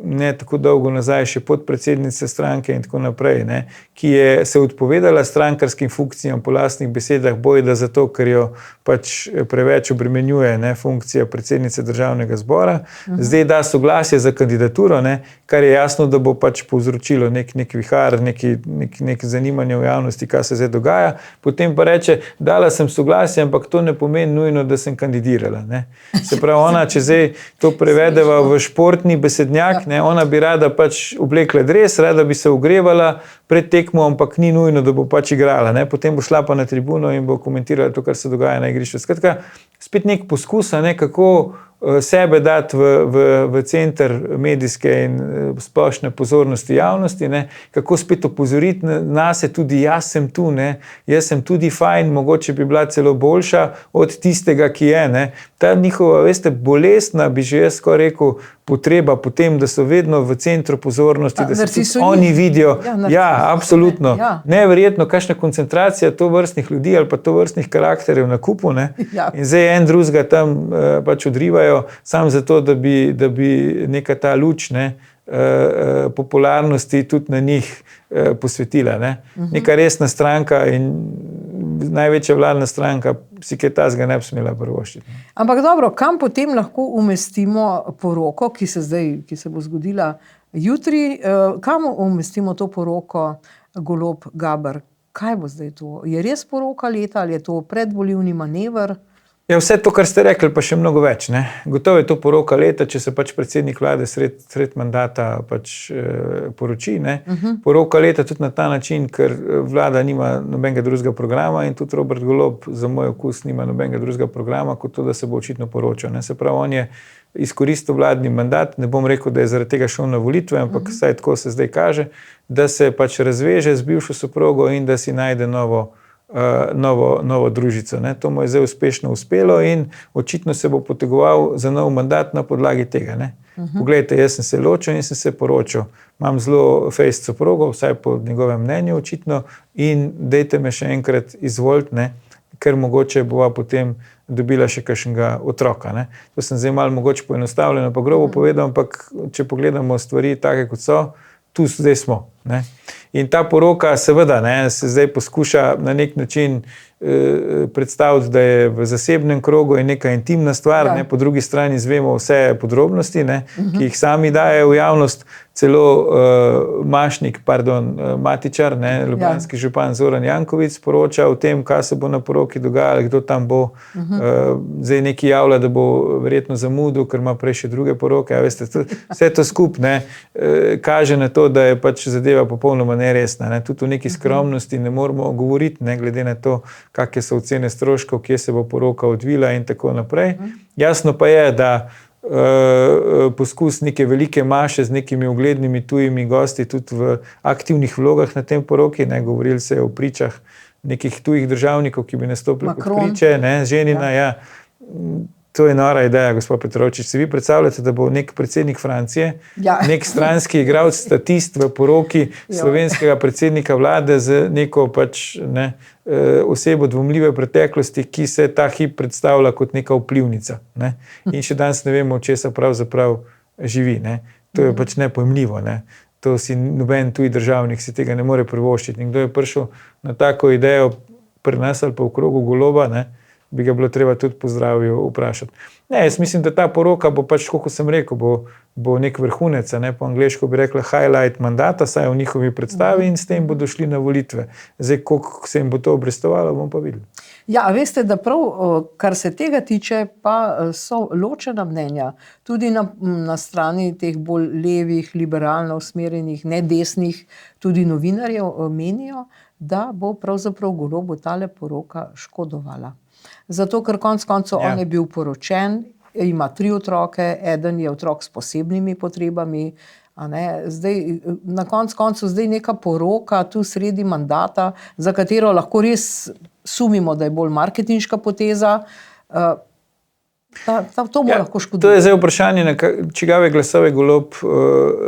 ne tako dolgo nazaj še podpredsednica stranke in tako naprej, ne, ki je se odpovedala strankarskim funkcijam po lastnih besedah, bojda zato, ker jo pač preveč obremenjuje, ne, funkcija predsednice državnega zbora. Zdaj da soglasje za kandidaturo, ne, kar je jasno, da bo pač povzročilo nek vihar, nek zanimanje v javnosti, kaj se zdaj dogaja. Potem pa reče, dala sem soglasje, ampak to ne pomeni nujno, da sem kandidirala. Ne. Se pravi, ona, če zdaj to prevedeva v športni besednjak, ne, ona bi rada pač oblekla dres, rada bi se ogrevala pred tekmo, ampak ni nujno, da bo pač igrala. Ne. Potem bo šla pa na tribuno in bo komentirala to, kar se dogaja na igrišču. Skratka, spet nek poskus, ne, kako sebe dati v center medijske in splošne pozornosti javnosti, ne, kako spet opozoriti nas, tudi jaz sem tu, ne, jaz sem tudi fajn, mogoče bi bila celo boljša od tistega, ki je. Ne. Ta njihova, veste, bolestna, bi že jaz skoraj rekel, potreba potem, da so vedno v centru pozornosti, da se tudi narcisoni. oni vidijo. Ja, Absolutno. Ja. Neverjetno, kakšna koncentracija tovrstnih ljudi ali pa tovrstnih karakterjev na kupu. Ja. In zdaj en drugega tam pač odrivajo, samo zato, da bi neka ta luč popularnosti tudi na njih posvetila. Neka resna stranka in največja vladna stranka si kaj tazga ne bi smela privoščiti. Ampak dobro, kam potem lahko umestimo poroko, ki se bo zgodila jutri, kam umestimo to poroko Golob Gaber? Kaj bo zdaj to? Je res poroka leta ali je to predvolilni manever? Ja, vse to, kar ste rekli, pa še mnogo več. Gotovo je to poroka leta, če se pač predsednik vlade sred mandata pač poroči. Poroka leta tudi na ta način, ker vlada nima nobenega drugega programa in tudi Robert Golob za moj okus nima nobenega drugega programa, kot to, da se bo očitno poročal. Se pravi, on je izkoristil vladni mandat, ne bom rekel, da je zaradi tega šel na volitve, ampak vsaj tako se zdaj kaže, da se pač razveže z bivšo soprogo in da si najde novo družico. To mu je zdaj uspešno uspelo in očitno se bo potegoval za nov mandat na podlagi tega. Poglejte, jaz sem se ločil in sem se poročil. Imam zelo fejst soprogo, vsaj po njegovem mnenju očitno, in dejte me še enkrat izvoliti, ker mogoče bova potem dobila še kakšnega otroka. To sem zdaj malo mogoče poenostavljeno pa grobo povedal, ampak če pogledamo stvari take, kot so, tu zdaj smo. In ta poroka seveda se zdaj poskuša na nek način predstaviti, da je v zasebnem krogu in neka intimna stvar, po drugi strani izvemo vse podrobnosti, ki jih sami dajejo v javnost. Celo Matičar, ljubljanski župan Zoran Janković poroča o tem, kaj se bo na poroki dogajalo, kdo tam bo. Zdaj neki javlja, da bo verjetno zamudil, ker ima prej še druge poroke. Veste, vse to skupaj kaže na to, da je pač zadeva popolnoma neresna. Tudi o neki skromnosti ne moramo govoriti, glede na to, kakšne so ocene stroškov, kje se bo poroka odvila in tako naprej. Jasno pa je, da poskus neke velike maše z nekimi uglednimi tujimi gosti tudi v aktivnih vlogah na tem poroki, govorili se je o pričah nekih tujih državnikov, ki bi nastopili kot priče, ženina, to je nora ideja, gospod Petrovčič. Si vi predstavljate, da bo nek predsednik Francije, nek stranski igralec, statist v poroki slovenskega predsednika vlade z neko pač osebo dvomljive preteklosti, ki se ta hip predstavlja kot neka vplivnica. In še danes ne vemo, česa pravzaprav živi. To je pač nepojmljivo. To si noben tuji državnik si tega ne more privoščiti. In kdo je prišel na tako idejo pri nas ali pa v krogu Goloba, bi ga bilo treba tudi pozdraviti, vprašati. Jaz mislim, da ta poroka bo pač, kako sem rekel, bo nek vrhunec, po angleško bi rekla highlight mandata, saj v njihovi predstavi, in s tem bodo šli na volitve. Zdaj, koliko se jim bo to obrestovalo, bomo pa videli. Ja, veste, da prav, kar se tega tiče, pa so ločena mnenja. Tudi na strani teh bolj levih, liberalno usmerjenih, ne desnih, tudi novinarjev menijo, da bo pravzaprav Golobu tale poroka škodovala. Zato, ker konec koncev on je bil poročen, ima 3 otroke, eden je otrok s posebnimi potrebami. Zdaj, na koncu zdaj neka poroka tu sredi mandata, za katero lahko res sumimo, da je bolj marketinška poteza. To mu lahko škoduje. To je zdaj vprašanje, na čigave glasove Golob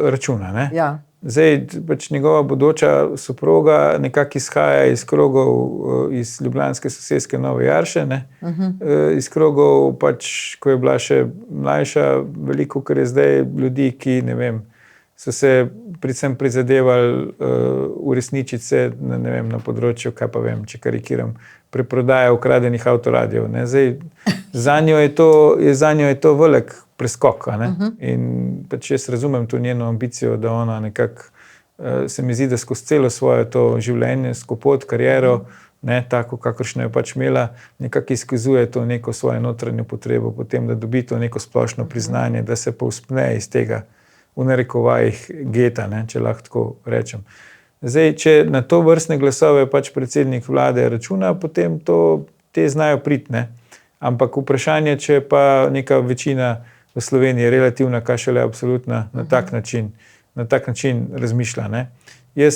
računa. Zdaj, pač njegova bodoča soproga nekako izhaja iz krogov iz ljubljanske soseske Nove Jarše, iz krogov, pač, ko je bila še mlajša, veliko, ker je zdaj ljudi, ki, ne vem, so se predvsem prizadevali uresničiti se, na področju, kaj pa vem, če karikiram, preprodaja ukradenih avtoradijev. Zdaj, zanjo je to velik preskok. In pač jaz razumem to njeno ambicijo, da ona nekako, se mi zdi, da skozi celo svoje to življenje, skopot, kariero, tako, kakršno je pač imela, nekako izkazuje to neko svojo notranjo potrebo, potem, da dobi to neko splošno priznanje, da se povzpne iz tega, v narekovajih, geta, če lahko tako rečem. Zdaj, če na to vrstne glasove pač predsednik vlade računa, potem te znajo priti. Ampak vprašanje, če pa neka večina v Sloveniji relativna, kaj šele absolutna, na tak način razmišlja.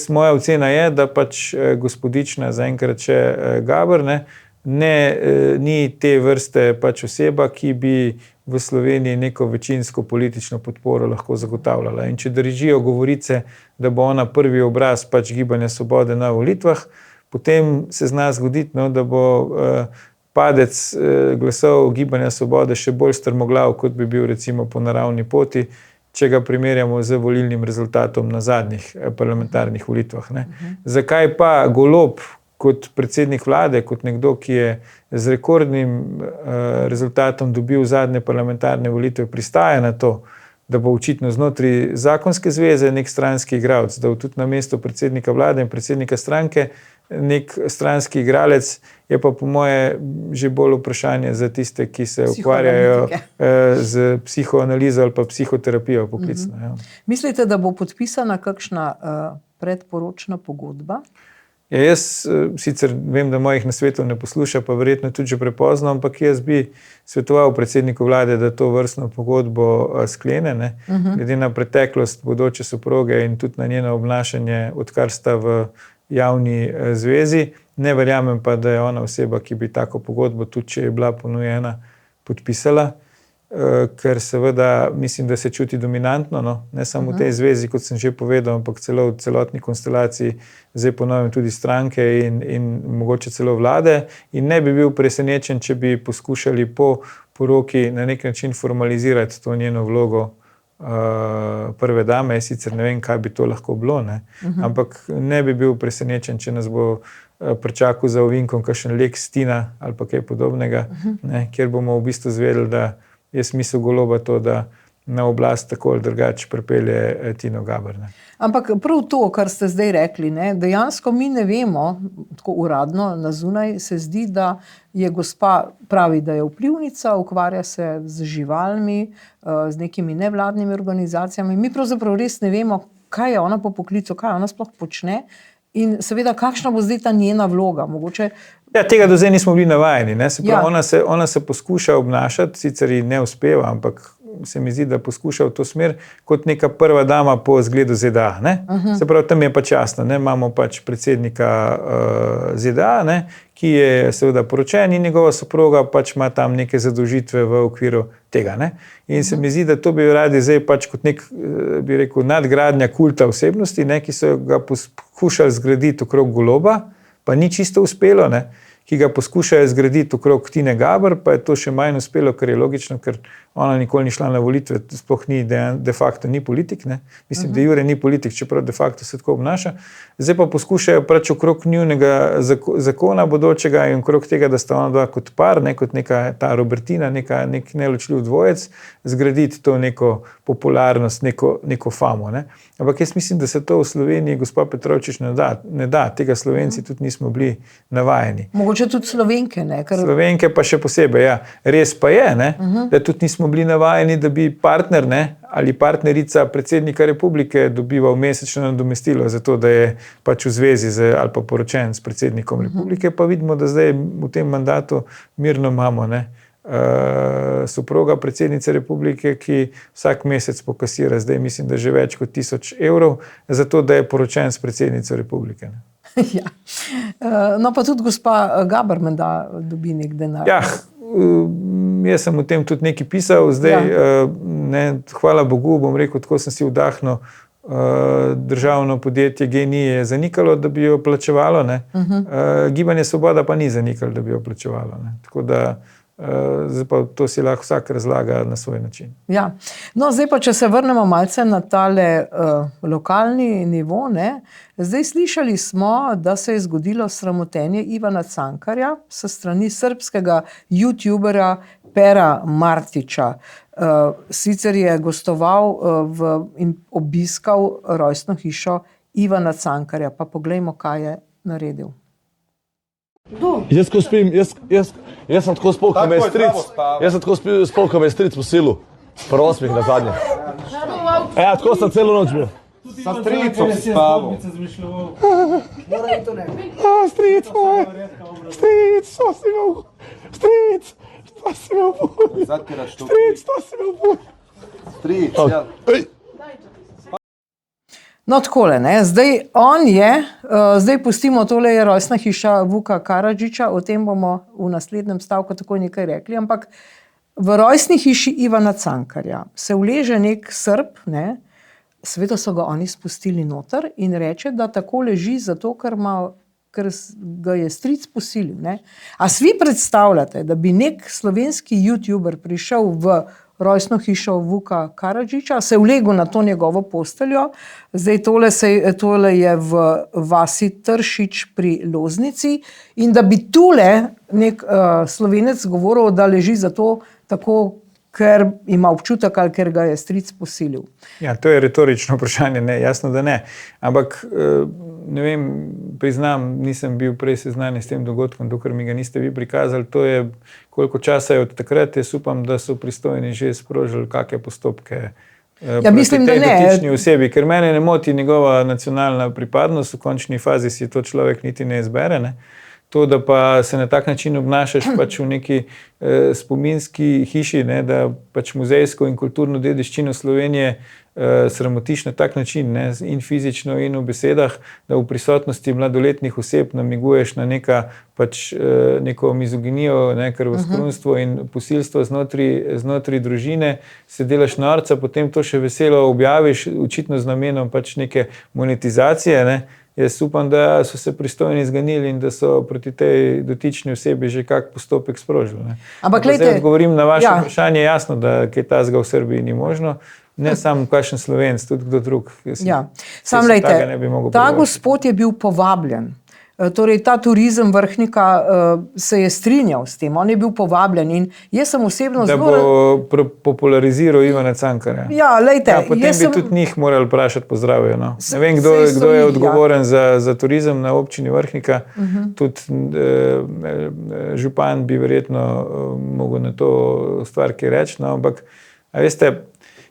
Moja ocena je, da pač gospodična zaenkrat še Gaber ni te vrste pač oseba, ki bi v Sloveniji neko večinsko politično podporo lahko zagotavljala. In če držijo govorice, da bo ona prvi obraz pač Gibanja Svobode na volitvah, potem se zna zgoditi, no, da bo padec glasov Gibanja Svobode še bolj strmoglav, kot bi bil recimo po naravni poti, če ga primerjamo z volilnim rezultatom na zadnjih parlamentarnih volitvah. Ne. Zakaj pa Golob kot predsednik vlade, kot nekdo, ki je z rekordnim rezultatom dobil zadnje parlamentarne volitve, pristaja na to, da bo očitno znotraj zakonske zveze nek stranski igralec, da bo tudi na mesto predsednika vlade in predsednika stranke nek stranski igralec, je pa po moje že bolj vprašanje za tiste, ki se ukvarjajo z psihoanalizo ali pa psihoterapijo poklicno. Ja. Mislite, da bo podpisana kakšna predporočna pogodba? Ja, jaz sicer vem, da mojih nasvetov ne posluša, pa verjetno tudi že prepozno, ampak jaz bi svetoval predsedniku vlade, da to vrstno pogodbo sklene, ne? Glede na preteklost bodoče soproge in tudi na njeno obnašanje, odkar sta v javni zvezi. Ne verjamem pa, da je ona oseba, ki bi tako pogodbo, tudi če je bila ponujena, podpisala, ker seveda mislim, da se čuti dominantno, no? Ne samo v tej zvezi, kot sem že povedal, ampak celo v celotni konstelaciji, zdaj ponovim tudi stranke in mogoče celo vlade, in ne bi bil presenečen, če bi poskušali po poroki na nek način formalizirati to njeno vlogo prve dame. Sicer ne vem, kaj bi to lahko bilo, ne? Ampak ne bi bil presenečen, če nas bo pričakal za ovinkom kakšen Lex Tina ali pa kaj podobnega, ne? Kjer bomo v bistvu zvedeli, da je smisel Goloba to, da na oblast tako ali drugače pripelje Tino Gaber. Ne? Ampak prav to, kar ste zdaj rekli, ne, dejansko mi ne vemo, tako uradno na zunaj se zdi, da je gospa, pravi, da je vplivnica, ukvarja se z živalmi, z nekimi nevladnimi organizacijami. Mi pravzaprav res ne vemo, kaj je ona po poklicu, kaj ona sploh počne in seveda, kakšna bo zdaj ta njena vloga. Mogoče... Ja, tega do zdaj nismo bili navajeni. Ne? Se pravi, ona se poskuša obnašati, sicer ji ne uspeva, ampak se mi zdi, da poskuša v to smer kot neka prva dama po zgledu ZDA. Ne? Se pravi, tam je pač jasno, ne? Imamo pač predsednika ZDA, ne? Ki je seveda poročen in njegova soproga pač ima tam neke zadolžitve v okviru tega. Ne? In se mi zdi, da to bi radi zdaj pač kot nek, bi rekel, nadgradnja kulta osebnosti, ne? Ki so ga poskušali zgraditi okrog Goloba, pa ni čisto uspelo, ne? Ki ga poskušajo zgraditi okrog Tine Gaber, pa je to še manj uspelo, kar je logično, ker ona nikoli ni šla na volitve, sploh ni de facto ni politik, ne? Mislim, da Jure ni politik, čeprav de facto se tako obnaša. Zdaj pa poskušajo pač okrog njunega zakona bodočega in okrog tega, da sta ona dva kot par, ne, kot neka ta Robertina, nek neločljiv dvojec, zgraditi to neko popularnost, neko famo. Ne? Ampak jaz mislim, da se to v Sloveniji, gospa Petrovčič, ne da. Tega Slovenci tudi nismo bili navajeni. Mogoče tudi Slovenke, ne? Slovenke pa še posebej, ja. Res pa je, ne? Da tudi nismo bili navajeni, da bi partner, ne? Ali partnerica predsednika republike dobival mesečno nadomestilo za to, da je pač v zvezi ali pa poročen s predsednikom republike, pa vidimo, da zdaj v tem mandatu mirno imamo, ne? Soproga predsednice republike, ki vsak mesec pokasira, zdaj mislim, da že več kot 1000 evrov, za to, da je poročen s predsednico republike. Ne? Ja. No pa tudi gospa Gaber menda dobi nek denar. Ja, jaz sem o tem tudi nekaj pisal, zdaj, ne, hvala Bogu, bom rekel, tako sem si vdahnil, državno podjetje GEN-I je zanikalo, da bi jo plačevalo, ne. Gibanje Svoboda pa ni zanikalo, da bi jo plačevalo, ne. Tako da zdaj pa to si lahko vsak razlaga na svoj način. Ja. No, zdaj pa, če se vrnemo malce na tale lokalni nivo, ne, zdaj slišali smo, da se je zgodilo sramotenje Ivana Cankarja s strani srbskega youtuberja Pera Martića. Sicer je gostoval in obiskal rojstno hišo Ivana Cankarja, pa poglejmo, kaj je naredil. Jaz ko spim, jaz sem tako spol, ko me je stric, jaz sem tako spol, ko me je stric po silu, po 8 na zadnje. Ja, tako sem celo noč bil. Sa stricom spavil. Stric moj, stric, što si imel, stric, što si imel bolj, stric, što si imel bolj. Stric, ja. No, takole, ne, zdaj on je, zdaj pustimo, tole je rojstna hiša Vuka Karadžića, o tem bomo v naslednjem stavku tako nekaj rekli, ampak v rojstni hiši Ivana Cankarja se uleže nek Srb, ne, seveda so ga oni spustili noter in reče, da tako leži zato, ker ga je stric posilil. Ne. A si vi predstavljate, da bi nek slovenski youtuber prišel v rojstno hišo Vuka Karadžiča, se ulegel na to njegovo posteljo, zdaj tole je v vasi Tršič pri Loznici, in da bi tule nek Slovenec govoril, da leži zato tako, ker ima občutek ali ker ga je stric posilil. Ja, to je retorično vprašanje, ne, jasno, da ne. Ampak, ne vem, priznam, nisem bil prej seznanjen s tem dogodkom, dokler mi ga niste vi prikazali. To je, koliko časa je od takrat, jaz upam, da so pristojni že sprožili kakšne postopke mislim, proti tej da ne. dotični osebi, ker mene ne moti njegova nacionalna pripadnost, v končni fazi si to človek niti ne izbere, ne. To, da pa se na tak način obnašaš pač v neki spominski hiši, ne, da pač muzejsko in kulturno dediščino Slovenije sramotiš na tak način, ne, in fizično in v besedah, da v prisotnosti mladoletnih oseb namiguješ na neko mizoginijo, ne, krvoskrunstvo in posilstvo znotraj družine, se delaš norca, potem to še veselo objaviš, očitno z namenom pač neke monetizacije, ne. Jaz upam, da so se pristojni zganili in da so proti tej dotični osebi že kak postopek sprožili. Ne. Ampak zdaj odgovorim na vaše vprašanje, jasno, da kaj tazga v Srbiji ni možno, ne samo kakšen Slovenec, tudi kdo drug. Sam lejte, ta gospod je bil povabljen. Torej, ta turizem Vrhnika se je strinjal s tem, on je bil povabljen in jaz sem osebno da bo populariziral Ivana Cankarja. Ja, lejte. Potem bi tudi njih morali vprašati po zdravju. No. Ne vem, kdo je odgovoren za turizem na občini Vrhnika. Tudi župan bi verjetno mogel na to stvar kaj reči, no, ampak, a veste,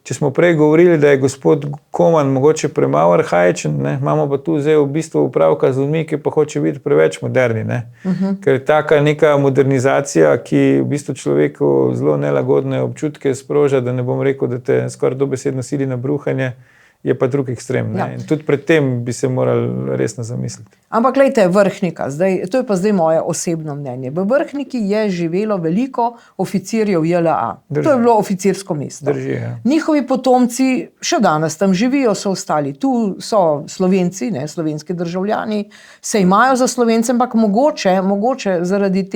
če smo prej govorili, da je gospod Koman mogoče premalo arhaičen, ne, imamo pa tu zdaj v bistvu upravka z ljudmi, ki pa hoče biti preveč moderni. Ne. Ker je taka neka modernizacija, ki v bistvu človeku zelo nelagodne občutke sproža, da ne bom rekel, da te skoraj dobesedno sili na bruhanje, je pa drug ekstrem. Ne. In tudi pred tem bi se morali resno zamisliti. Ampak glejte, Vrhnika, to je pa zdaj moje osebno mnenje. V Vrhniki je živelo veliko oficirjev JLA. To je bilo oficirsko mesto. Drži, ja. Njihovi potomci še danes tam živijo, so ostali. Tu so Slovenci, ne, slovenski državljani, se imajo za Slovence, ampak mogoče zaradi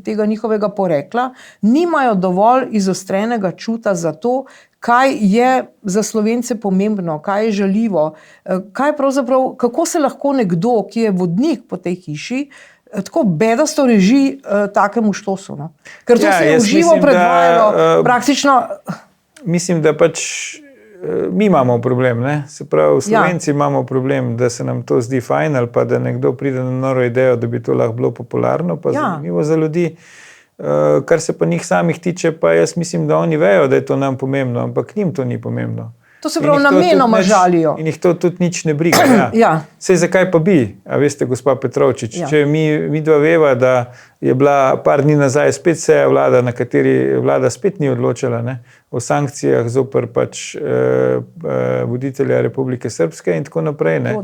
tega njihovega porekla nimajo dovolj izostrenega čuta za to, kaj je za Slovence pomembno, kaj je žaljivo, kako se lahko nekdo, ki je vodnik po tej hiši, tako bedasto reži takemu štosu. No? Ker to se je v živo predvajalo praktično. Mislim, da pač mi imamo problem, ne? Se pravi, Slovenci imamo problem, da se nam to zdi fajn ali pa da nekdo pride na noro idejo, da bi to lahko bilo popularno, pa zanimivo za ljudi. Kar se pa njih samih tiče, pa jaz mislim, da oni vejo, da je to nam pomembno, ampak njim to ni pomembno. To se pravi, namenoma žalijo. In jih to tudi nič ne briga. Sej zakaj pa bi, a veste, gospa Petrovčič, če mi dva veva, da je bila par dni nazaj spet seja vlada, na kateri vlada spet ni odločala, ne, o sankcijah zoper pač voditelja Republike Srpske in tako naprej. Ne.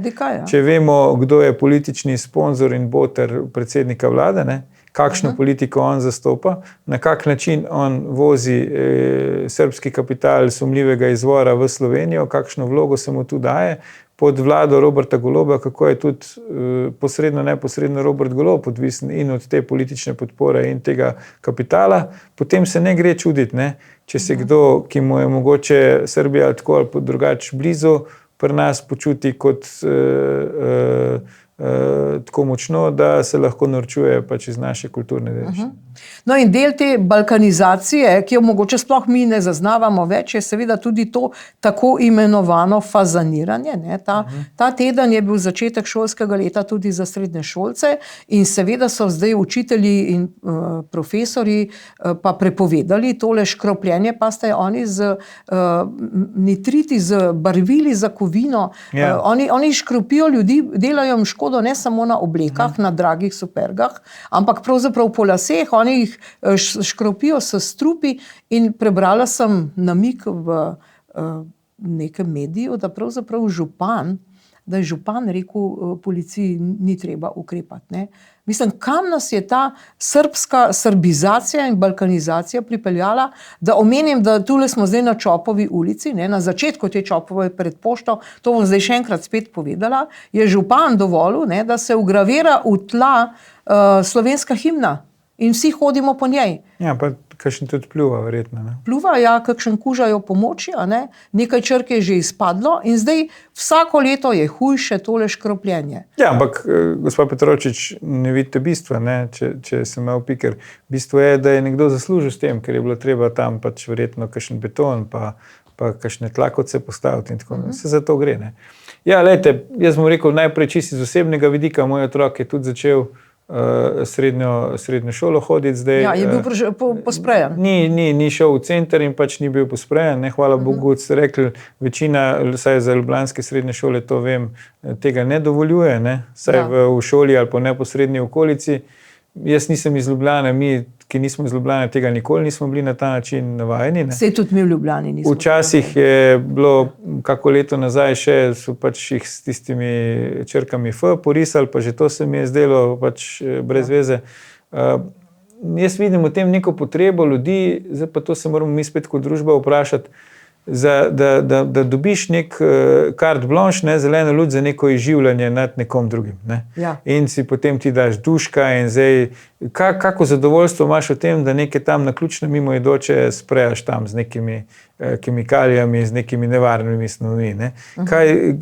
Če vemo, kdo je politični sponzor in boter predsednika vlade, ne, kakšno politiko on zastopa, na kak način on vozi srbski kapital sumljivega izvora v Slovenijo, kakšno vlogo se mu tu daje pod vlado Roberta Goloba, kako je tudi posredno, neposredno Robert Golob odvisen in od te politične podpore in tega kapitala, potem se ne gre čuditi, ne? Če se kdo, ki mu je mogoče Srbija tako ali drugače blizu, pri nas počuti kot tako močno, da se lahko norčuje pač iz naše kulturne dediščine. No in del te balkanizacije, ki jo mogoče sploh mi ne zaznavamo več, je seveda tudi to tako imenovano fazaniranje. Ne? Ta teden je bil začetek šolskega leta tudi za srednje šolce in seveda so zdaj učitelji in profesorji pa prepovedali tole škropljenje, pa ste oni z nitriti, z barvili za kovino. Oni škropijo ljudi, delajo jim škodo ne samo na oblekah, na dragih supergah, ampak pravzaprav po laseh, oni jih škropijo s strupi in prebrala sem namig v nekem mediju, da pravzaprav župan da je župan rekel, policiji ni treba ukrepati. Ne. Mislim, kam nas je ta srbizacija in balkanizacija pripeljala, da omenim, da tule smo zdaj na Čopovi ulici, ne, na začetku te Čopove pred pošto, to bom zdaj še enkrat spet povedala, je župan dovolil, ne, da se vgravira v tla slovenska himna in vsi hodimo po njej. Ja, pa kakšen tudi pljuva, verjetno. Ne? Pluva, ja, kakšen kužajo pomoči, a ne? Nekaj črk je že izpadlo in zdaj vsako leto je hujše tole škropljenje. Ja, ampak gospa Petrovčič, ne vidite bistva, ne? Če sem imel piker. Bistvo je, da je nekdo zaslužil s tem, ker je bilo treba tam pač verjetno kakšen beton, pa kakšne tlakovce postaviti in tako. Se za to gre, ne? Ja, lejte, jaz bom rekel najprej čisto iz osebnega vidika, moj otrok je tudi začel srednjo šolo hoditi zdaj. Ja, je bil posprejan. Ni šel v center in pač ni bil posprejan. Ne, hvala Bogu, ste rekli, večina, saj za ljubljanske srednje šole, to vem, tega ne dovoljuje, ne, saj v šoli ali po neposrednji okolici. Jaz nisem iz Ljubljane, mi, ki nismo iz Ljubljane, tega nikoli nismo bili na ta način navajeni. Saj tudi mi v Ljubljani nismo. Včasih je bilo, kako leto nazaj še, so pač jih s tistimi črkami F porisali, pa že to se mi je zdelo pač brez veze. Jaz vidim v tem neko potrebo ljudi, zdaj pa to se moramo mi spet kot družba vprašati, da dobiš nek carte blanche, ne, zeleno luč za neko izživljanje nad nekom drugim. Ne. Ja. In si potem ti daš duška in zdaj, kako zadovoljstvo imaš v tem, da neke tam naključno mimoidoče sprejaš tam z nekimi kemikalijami, z nekimi nevarnimi snovmi. Ne. Kaj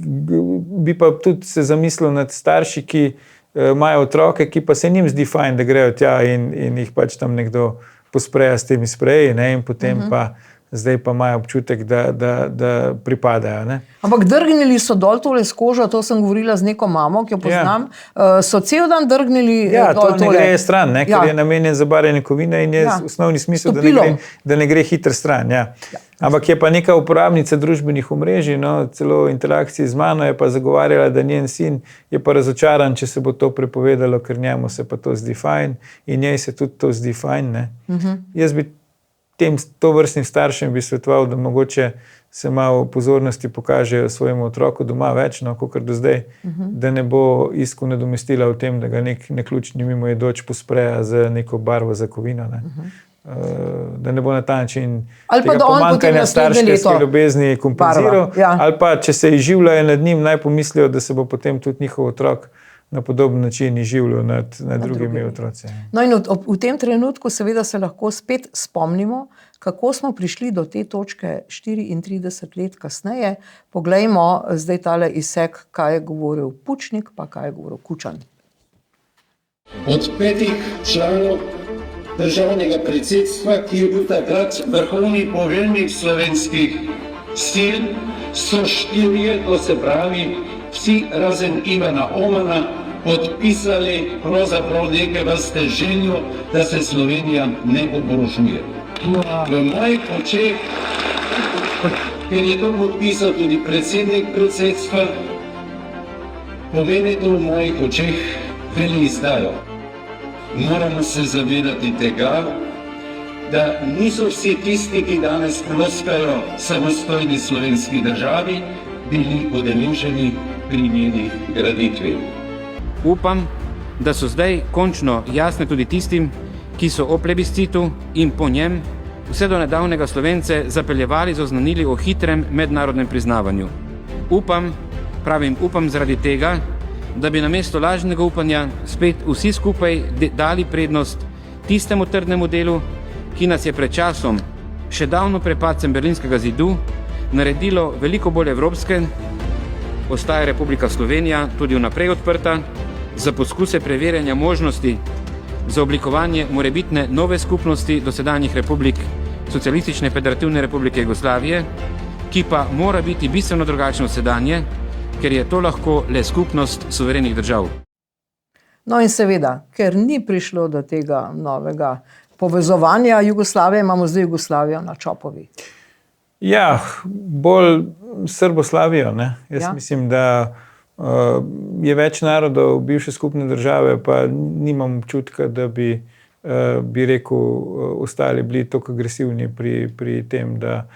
bi pa tudi se zamislil nad starši, ki imajo otroke, ki pa se njim zdi fajn, da grejo tja in jih pač tam nekdo pospreja s temi spreji, ne, in potem pa zdaj pa imajo občutek, da pripadajo. Ne? Ampak drgnili so dol tole s kožo, to sem govorila z neko mamo, ki jo poznam, so cel dan drgnili dol tole. To ne gre stran, ne? Ker je namenjen za barjene kovine in je osnovni smisel, da ne gre hitro stran. Ja. Ampak je pa neka uporabnica družbenih omrežij, no, celo interakciji z mano je pa zagovarjala, da njen sin je pa razočaran, če se bo to prepovedalo, ker njemu se pa to zdi fajn in njej se tudi to zdi fajn. Ne? Jaz bi tem tovrstnim staršem bi svetoval, da mogoče se malo pozornosti pokažejo svojemu otroku doma več, no, kakor do zdaj, da ne bo iskal nadomestila v tem, da ga nek neključni mimoidoč pospreja z neko barvo za kovino. Ne. Da ne bo na ta način tega pomanjkanja starševske ljubezni kompenziral, ali pa, če se izživljajo nad njim, naj pomislijo, da se bo potem tudi njihov otrok na podoben način izživljal nad drugimi otroci. No in v tem trenutku seveda se lahko spet spomnimo, kako smo prišli do te točke 34 let kasneje. Poglejmo zdaj tale izsek, kaj je govoril Pučnik, pa kaj je govoril Kučan. Od 5 članov državnega predsedstva, ki je bil takrat vrhovni poveljnik slovenskih sil, so 4, to se pravi vsi razen Ivana Omana, podpisali pravzaprav neke vrste željo, da se Slovenija ne oborožuje. V mojih očeh, ker je to podpisal tudi predsednik predsedstva, pomeni to v mojih očeh veleizdajo. Moramo se zavedati tega, da niso vsi tisti, ki danes ploskajo samostojni slovenski državi, bili udeleženi pri njeni graditvi. Upam, da so zdaj končno jasne tudi tistim, ki so o plebiscitu in po njem vse do nedavnega Slovence zapeljevali z oznanili o hitrem mednarodnem priznavanju. Upam zaradi tega, da bi namesto lažnega upanja spet vsi skupaj dali prednost tistemu trdnemu delu, ki nas je pred časom, še davno pred padcem Berlinskega zidu, naredilo veliko bolj evropske. Ostaja Republika Slovenija tudi vnaprej odprta za poskuse preverjanja možnosti za oblikovanje morebitne nove skupnosti dosedanjih republik Socialistične federativne republike Jugoslavije, ki pa mora biti bistveno drugačno sedanje, ker je to lahko le skupnost suverenih držav. No in seveda, ker ni prišlo do tega novega povezovanja Jugoslavije, imamo zdaj Jugoslavijo na Čopovi. Ja, bolj Srboslavijo. Ne? Jaz mislim, da je več narodov bivše skupne države, pa nimam občutka, da bi rekel, ostali bili tako agresivni pri tem, da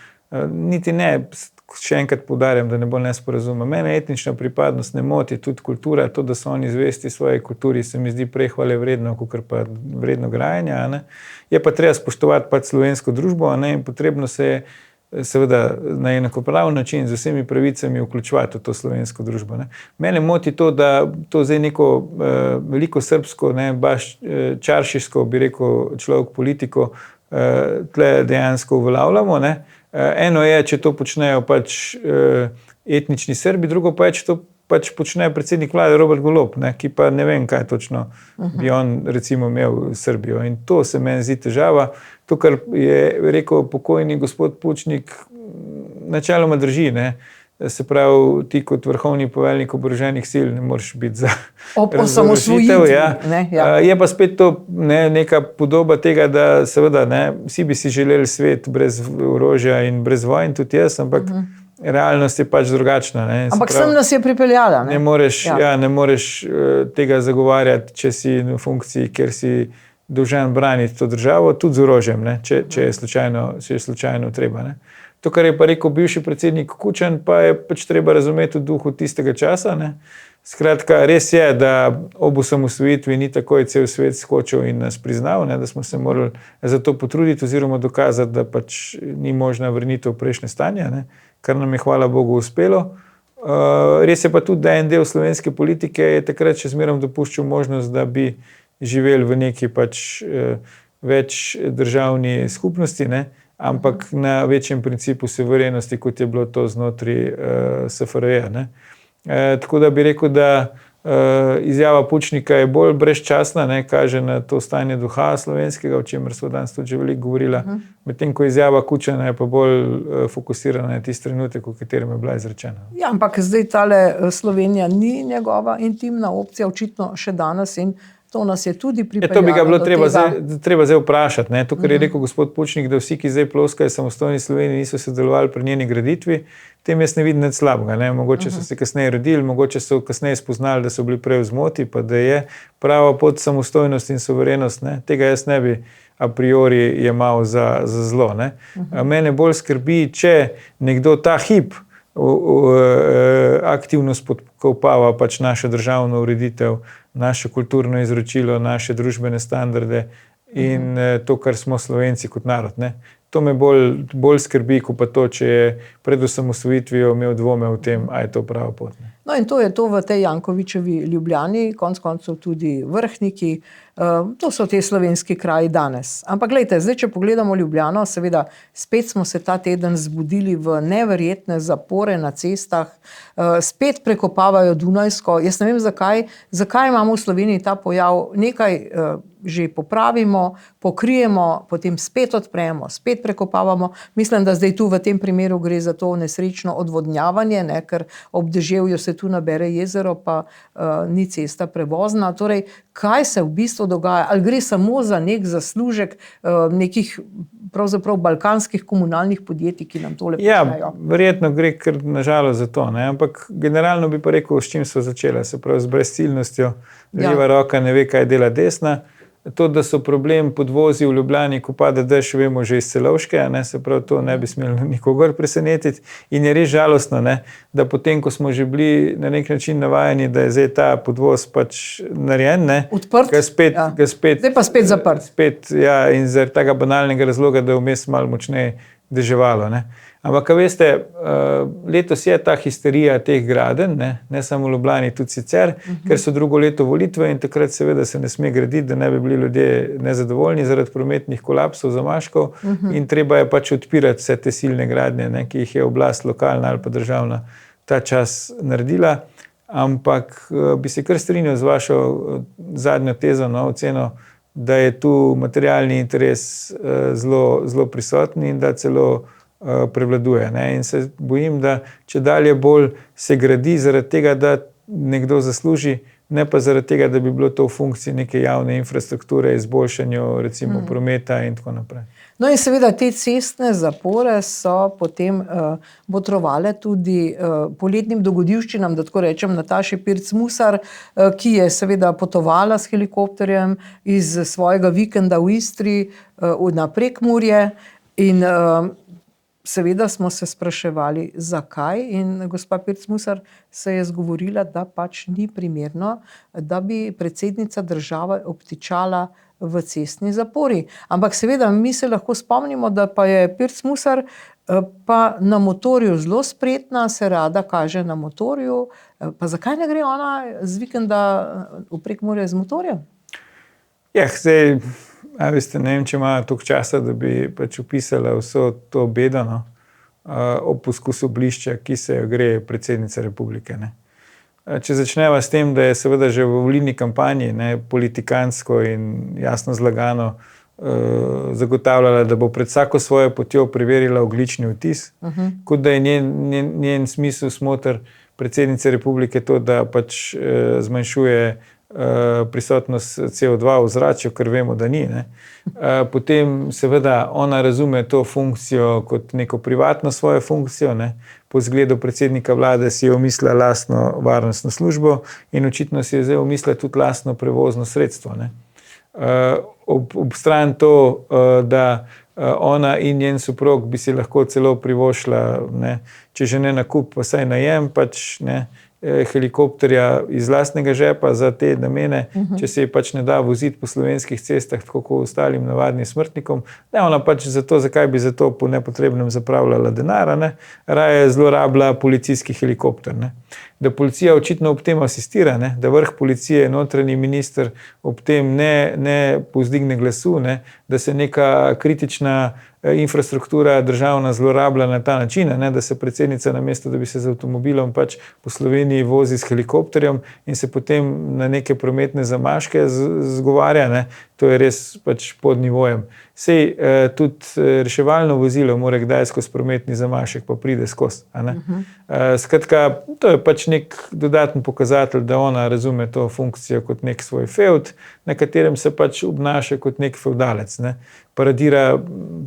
niti ne, še enkrat poudarjam, da ne bo nesporazuma. Mene etnična pripadnost ne moti, tudi kultura, to, da so oni zvesti svoji kulturi, se mi zdi prej hvale vredno, kakor pa vredno grajanja. Ne. Je pa treba spoštovati pač slovensko družbo, ne, in potrebno se je seveda na enakopraven način z vsemi pravicami vključevati v to slovensko družbo. Ne. Mene moti to, da to zdaj neko veliko srbsko, ne, baš čaršijsko, bi rekel človek politiko, tle dejansko uveljavljamo. Ne. Eno je, če to počnejo pač etnični Srbi, drugo pa je, če to pač počne predsednik vlade Robert Golob, ne, ki pa ne vem, kaj točno bi on recimo imel Srbijo. In to se meni zdi težava. To, kar je rekel pokojni gospod Pučnik, načeloma drži, ne. Se pravi, ti kot vrhovni poveljnik oboroženih sil ne moreš biti za osamosvojitev. Je pa spet to neka podoba tega, da seveda vsi bi si želeli svet brez orožja in brez vojn, tudi jaz, ampak realnost je pač drugačna. Ne. Ampak sem nas je pripeljala. Ne moreš tega zagovarjati, če si v funkciji, kjer si dolžan braniti to državo, tudi z orožjem, ne, če je slučajno treba. Ne. To, kar je pa rekel bivši predsednik Kučan, pa je pač treba razumeti v duhu tistega časa. Ne. Skratka, res je, da ob osamosvojitvi ni takoj cel svet skočil in nas priznal, ne, da smo se morali za to potruditi oziroma dokazati, da pač ni možna vrnitev v prejšnje stanje, ne, kar nam je hvala Bogu uspelo. Res je pa tudi, da en del slovenske politike je takrat še zmeraj dopuščal možnost, da bi živeli v neki pač več državni skupnosti, ne, ampak na večjem principu suverenosti, kot je bilo to znotraj SFRJ. Ne. Tako da bi rekel, da izjava Pučnika je bolj brezčasna, ne, kaže na to stanje duha slovenskega, o čemer smo danes tudi že veliko govorila, medtem ko izjava Kučana je pa bolj fokusirana na tisti trenutek, v katerem je bila izrečena. Ja, ampak zdaj tale Slovenija ni njegova intimna opcija, očitno še danes, in to nas je tudi pripeljalo. To bi ga bilo treba zdaj vprašati. Ne? To, kar je rekel gospod Pučnik, da vsi, ki zdaj ploskajo samostojni Sloveniji, niso sodelovali pri njeni graditvi, tem jaz ne vidim nič slabega. Ne? Mogoče so se kasneje rodili, mogoče so kasneje spoznali, da so bili prej v zmoti, pa da je prava pot samostojnost in suverenost. Ne? Tega jaz ne bi a priori jemal za zlo. Ne? Mene bolj skrbi, če nekdo ta hip aktivno spodkopava pač našo državno ureditev, naše kulturno izročilo, naše družbene standarde in to, kar smo Slovenci kot narod. Ne. To me bolj skrbi, kot pa to, če je pred osamosvojitvijo imel dvome v tem, a je to prava pot. Ne. No in to je to v tej Jankovićevi Ljubljani, konec koncev tudi Vrhniki, to so te slovenski kraji danes. Ampak glejte, zdaj, če pogledamo Ljubljano, seveda spet smo se ta teden zbudili v neverjetne zapore na cestah, spet prekopavajo Dunajsko. Jaz ne vem, zakaj imamo v Sloveniji ta pojav, nekaj že popravimo, pokrijemo, potem spet odpremo, spet prekopavamo. Mislim, da zdaj tu v tem primeru gre za to nesrečno odvodnjavanje, ne, ker ob deževju se tu nabere jezero, pa ni cesta prevozna. Torej, kaj se v bistvu dogaja? Ali gre samo za nek zaslužek nekih pravzaprav balkanskih komunalnih podjetij, ki nam tole počnejo? Ja, verjetno gre kar nažalost za to, ne? Ampak generalno bi pa rekel, s čim so začela, se pravi z brezciljnostjo, leva roka ne ve, kaj dela desna. To, da so problem podvozi v Ljubljani, ko pade dež, vemo že iz Celovške, ne, se pravi, to ne bi smelo nikogar presenetiti. In je res žalostno, ne, da potem, ko smo že bili na nek način navajeni, da je zdaj ta podvoz pač narejen, ne, odprt, ga spet, zdaj pa spet zaprt. Ja, in zaradi tega banalnega razloga, da je vmes malo močneje deževalo. Ne. Ampak, veste, letos je ta histerija teh gradenj, ne samo v Ljubljani, tudi sicer, ker so drugo leto volitve in takrat seveda se ne sme graditi, da ne bi bili ljudje nezadovoljni zaradi prometnih kolapsov, zamaškov in treba je pač odpirati vse te silne gradnje, ne, ki jih je oblast lokalna ali pa državna ta čas naredila. Ampak bi se kar strinjal z vašo zadnjo tezo, oceno, da je tu materialni interes zelo prisoten in da celo prevladuje. Ne? In se bojim, da če dalje bolj se gradi zaradi tega, da nekdo zasluži, ne pa zaradi tega, da bi bilo to v funkciji neke javne infrastrukture, izboljšanju recimo prometa in tako naprej. No in seveda te cestne zapore so potem botrovale tudi poletnim dogodivščinam, da tako rečem, Nataši Pirc Musar, ki je seveda potovala s helikopterjem iz svojega vikenda v Istri na Prekmurje in seveda smo se spraševali, zakaj, in gospa Pirc Musar se je zgovorila, da pač ni primerno, da bi predsednica države obtičala v cestni zapori. Ampak seveda mi se lahko spomnimo, da pa je Pirc Musar pa na motorju zelo spretna, se rada kaže na motorju. Pa zakaj ne gre ona z vikenda v Prekmurje z motorjem? Zdaj, veste, ne vem, če ima toliko časa, da bi pač opisala vso to bedo, no, ob poskusu blišča, ki se jo gre predsednica republike, ne. Če začneva s tem, da je seveda že v volilni kampanji, ne, politikansko in jasno zlagano zagotavljala, da bo pred vsako svojo potjo preverila ogljični odtis, kot da je njen smisel, smoter predsednice republike to, da pač zmanjšuje prisotnost CO2 v zraku, ker vemo, da ni, ne. Potem seveda ona razume to funkcijo kot neko privatno svojo funkcijo, ne. Po zgledu predsednika vlade si je umislila lastno varnostno službo in očitno si je zdaj umislila tudi lastno prevozno sredstvo, ne. Ob stran to, da ona in njen soprog bi si lahko celo privoščila, ne, če že ne nakup, pa saj najem, pač, ne, helikopterja iz lastnega žepa za te namene, če se ji pač ne da voziti po slovenskih cestah, tako kot ostalim navadnim smrtnikom. Ne, ona pač zato, zakaj bi za to po nepotrebnem zapravljala denara, ne, raje zlorabila policijski helikopter, ne. Da policija očitno ob tem asistira, ne, da vrh policije, notranji minister ob tem ne povzdigne glasu, ne, da se neka kritična infrastruktura državna zlorablja na ta način, ne, da se predsednica namesto, da bi se z avtomobilom pač po Sloveniji vozi s helikopterjem in se potem na neke prometne zamaške zgovarja, ne, to je res pač pod nivojem. Sej tudi reševalno vozilo mora kdaj skozi prometni zamašek, pa pride skozi, a ne. Skratka, to je pač nek dodaten pokazatelj, da ona razume to funkcijo kot nek svoj fevd, na katerem se pač obnaša kot nek fevdalec, ne. Paradira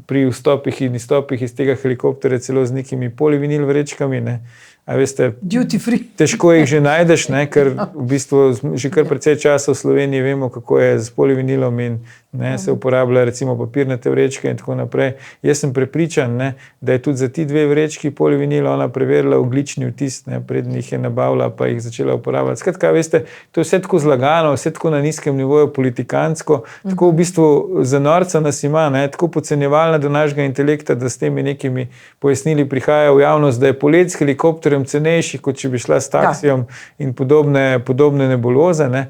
pri vstopih in izstopih iz tega helikopterja celo z nekimi polivinil vrečkami, ne. A veste, Duty free. Težko jih že najdeš, ne, ker v bistvu že kar precej časa v Sloveniji vemo, kako je z polivinilom in ne, se uporablja recimo papirnate vrečke in tako naprej. Jaz sem prepričan, ne, da je tudi za ti dve vrečki polivinila ona preverila ogljični odtis, ne, preden jih je nabavila, pa jih začela uporabljati. Skratka, veste, to je vse tako zlagano, vse tako na nizkem nivoju politikansko, tako v bistvu za norca nas ima, ne, tako podcenjevalna do našega intelekta, da s temi nekimi pojasnili prihaja v javnost, da je polet s helikopterjem cenejši, kot če bi šla s taksijem in podobne nebuloze, ne.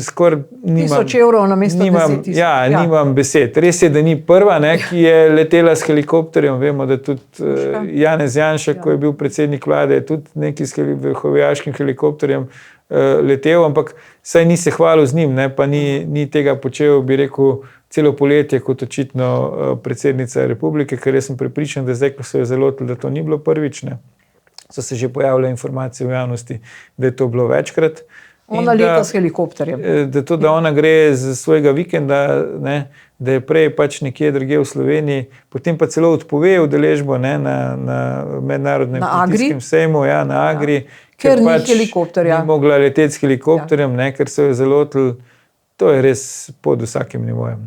Skoraj nimam 1000 evrov namesto 10 000. Nimam besed. Res je, da ni prva, ne, ki je letela s helikopterjem. Vemo, da tudi Janez Janša, ko je bil predsednik vlade, je tudi neki s hovijaškim helikopterjem letel, ampak saj ni se hvalil z njim, ne, pa ni tega počel, bi rekel, celo poletje kot očitno predsednica republike, ker jaz sem prepričan, da zdaj, ko so jo zalotili, da to ni bilo prvič, ne, so se že pojavile informacije v javnosti, da je to bilo večkrat. Ona leta s helikopterjem. Da ona gre z svojega vikenda, ne, da je prej pač nekje drugje v Sloveniji, potem pa celo odpove udeležbo, ne, na mednarodnem kmetijskem sejmu, na Agri, ker ni pač helikopterja. Ni mogla leteti s helikopterjem, ne, ker so jo zalotili. To je res pod vsakim nivojem.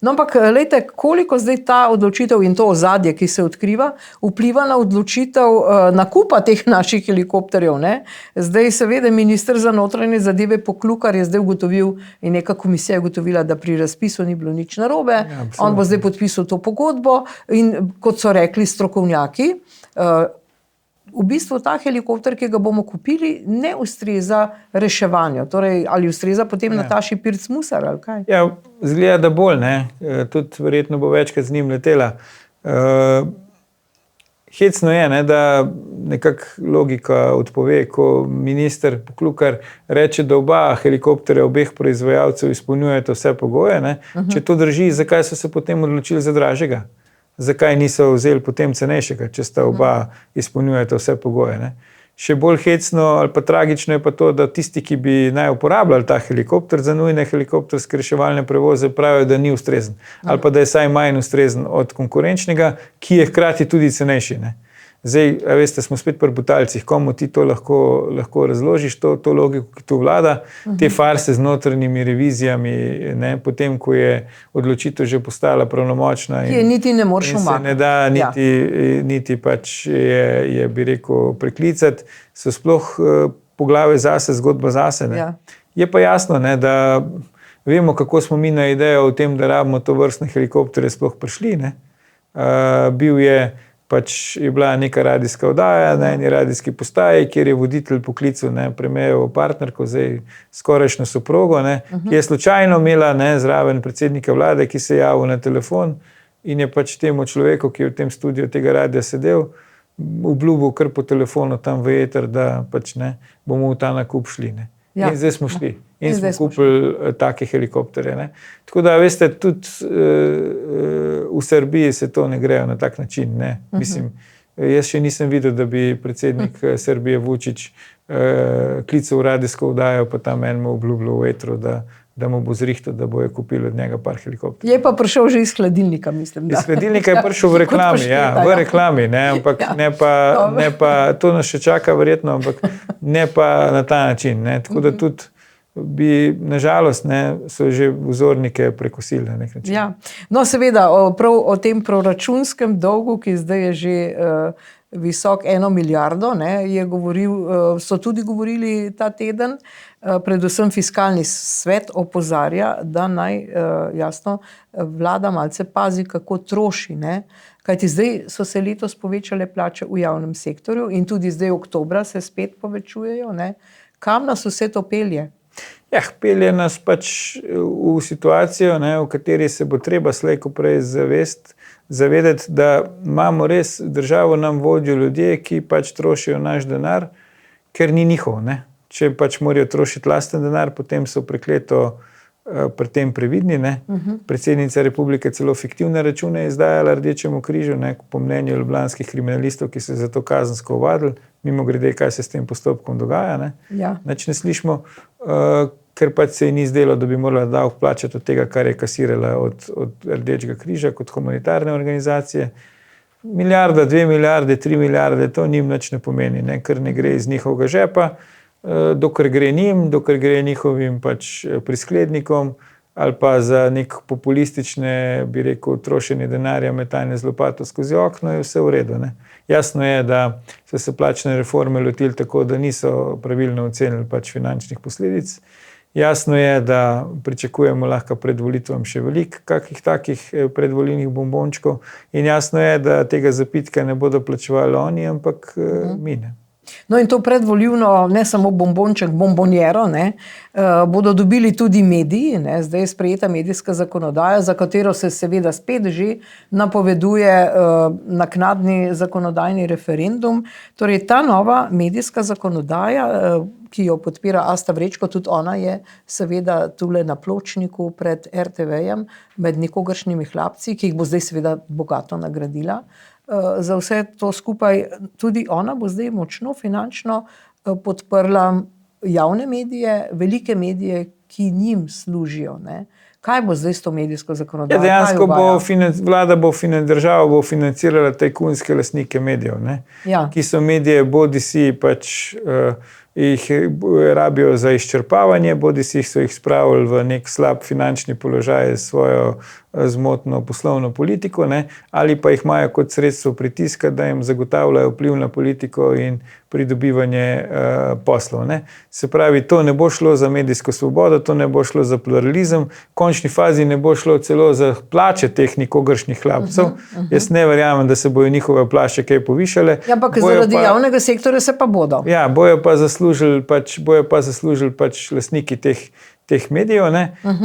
No, ampak lejte, koliko zdaj ta odločitev in to ozadje, ki se odkriva, vpliva na odločitev nakupa teh naših helikopterjev, ne? Zdaj seveda minister za notranje zadeve Poklukar je zdaj ugotovil in neka komisija je ugotovila, da pri razpisu ni bilo nič narobe, on bo zdaj podpisal to pogodbo in kot so rekli strokovnjaki, v bistvu ta helikopter, ki ga bomo kupili, ne ustreza reševanju. Torej, ali ustreza potem Nataši Pirc Musar, ali kaj? Ja, zgleda, da bolj, ne. Tudi verjetno bo večkrat z njim letela. Hecno je, ne, da nekako logika odpove, ko minister Poklukar reče, da oba helikopterja obeh proizvajalcev izpolnjujeta vse pogoje, ne. Če to drži, zakaj so se potem odločili za dražjega? Zakaj niso vzeli potem cenejšega, če sta oba izpolnjujeta vse pogoje, ne? Še bolj hecno ali pa tragično je pa to, da tisti, ki bi naj uporabljali ta helikopter za nujne helikopterske reševalne prevoze, pravijo, da ni ustrezen. Ali pa da je saj manj ustrezen od konkurenčnega, ki je hkrati tudi cenejši, ne? Zdaj, veste, smo spet pri Butalcih, komu ti to lahko razložiš, to logiko, ki tu vlada, te farse z notranjimi revizijami, ne, potem, ko je odločitev že postala pravnomočna Ki je niti ne moreš in se umakniti. ne da niti pač je, bi rekel, preklicati, so sploh poglavje zase, zgodba zase. Ne. Ja. Je pa jasno, ne, da vemo, kako smo mi na idejo o tem, da rabimo to vrstne helikoptere sploh prišli. Ne. Je bila neka radijska oddaja na eni radijski postaji, kjer je voditelj poklical premierjevo partnerko, zdaj skorajšnjo soprogo, ki je slučajno imela zraven predsednika vlade, ki se je javil na telefon in je pač temu človeku, ki je v tem studiu tega radija sedel, obljubil kar po telefonu tam v eter, da pač bomo v ta nakup šli. Ne. Ja. In zdaj smo šli. In zdaj smo kupili take helikopterje. Ne. Tako da, veste, tudi v Srbiji se to ne grejo na tak način. Ne. Mislim, jaz še nisem videl, da bi predsednik Srbije Vučić klical v radijsko oddajo, pa tam enemu obljubljal v etru, da mu bo zrihtal, da bojo kupili od njega par helikopterjev. Je pa prišel že iz hladilnika, mislim. Iz hladilnika je prišel v reklami, v reklami, ampak ne pa, to nas še čaka verjetno, ampak ne pa na ta način. Ne. Tako da tudi bi, nažalost, so že vzornike prekosili na nek način. Ja. No, seveda, prav o tem proračunskem dolgu, ki zdaj je že visok 1 milijardo, so tudi govorili ta teden, predvsem fiskalni svet opozarja, da naj jasno vlada malce pazi, kako troši. Ne? Kajti zdaj so se letos povečale plače v javnem sektorju in tudi zdaj oktobra se spet povečujejo. Ne? Kam nas vse to pelje? Ja, pelje nas pač v situacijo, v kateri se bo treba slej ko prej zavedati, da imamo res državo, nam vodijo ljudje, ki pač trošijo naš denar, ker ni njihov. Ne? Če pač morajo trošiti lasten denar, potem so prekleto pri tem previdni. Predsednica republike celo fiktivne račune je izdajala Rdečemu križu, po mnenju ljubljanskih kriminalistov, ki so za to kazensko ovadili, mimogrede, kaj se s tem postopkom dogaja. Ja. Nič ne slišimo, ker pač se ji ni zdelo, da bi morala davek plačati od tega, kar je kasirala od Rdečega križa kot humanitarne organizacije. 1 milijarda, 2 milijarde, 3 milijarde, to njim nič ne pomeni, ker ne gre iz njihovega žepa, dokler gre njim, dokler gre njihovim pač prisklednikom ali pa za nek populistične, bi rekel, trošenje denarja, metanje z lopato skozi okno, je vse v redu. Ne. Jasno je, da so se plačne reforme lotili tako, da niso pravilno ocenili pač finančnih posledic. Jasno je, da pričakujemo lahko pred volitvami še veliko kakih takih predvolilnih bombončkov in jasno je, da tega zapitka ne bodo plačevali oni, ampak mi ne. No in to predvolilno, ne samo bombonček, bombonjero, bodo dobili tudi mediji. Zdaj je sprejeta medijska zakonodaja, za katero se seveda spet že napoveduje naknadni zakonodajni referendum. Torej ta nova medijska zakonodaja, ki jo podpira Asta Vrečko, tudi ona je seveda tule na pločniku pred RTV-jem med nikogaršnjimi hlapci, ki jih bo zdaj seveda bogato nagradila. Za vse to skupaj tudi ona bo zdaj močno finančno podprla javne medije, velike medije, ki njim služijo. Ne? Kaj bo zdaj s to medijsko zakonodajo? Dejansko vlada država bo financirala tajkunske lastnike medijev, ki so medije bodisi pač jih rabijo za izčrpavanje, bodisi so jih spravili v nek slab finančni položaj s svojo zmotno poslovno politiko, ali pa jih imajo kot sredstvo pritiska, da jim zagotavljajo vpliv na politiko in pridobivanje poslov. Se pravi, to ne bo šlo za medijsko svobodo, to ne bo šlo za pluralizem, v končni fazi ne bo šlo celo za plače teh nikogaršnih hlapcev. Jaz ne verjamem, da se bojo njihove plače kaj povišale. Ja, ampak zaradi javnega sektorja se pa bodo. Ja, bojo pa zaslužili pač lastniki teh medijev.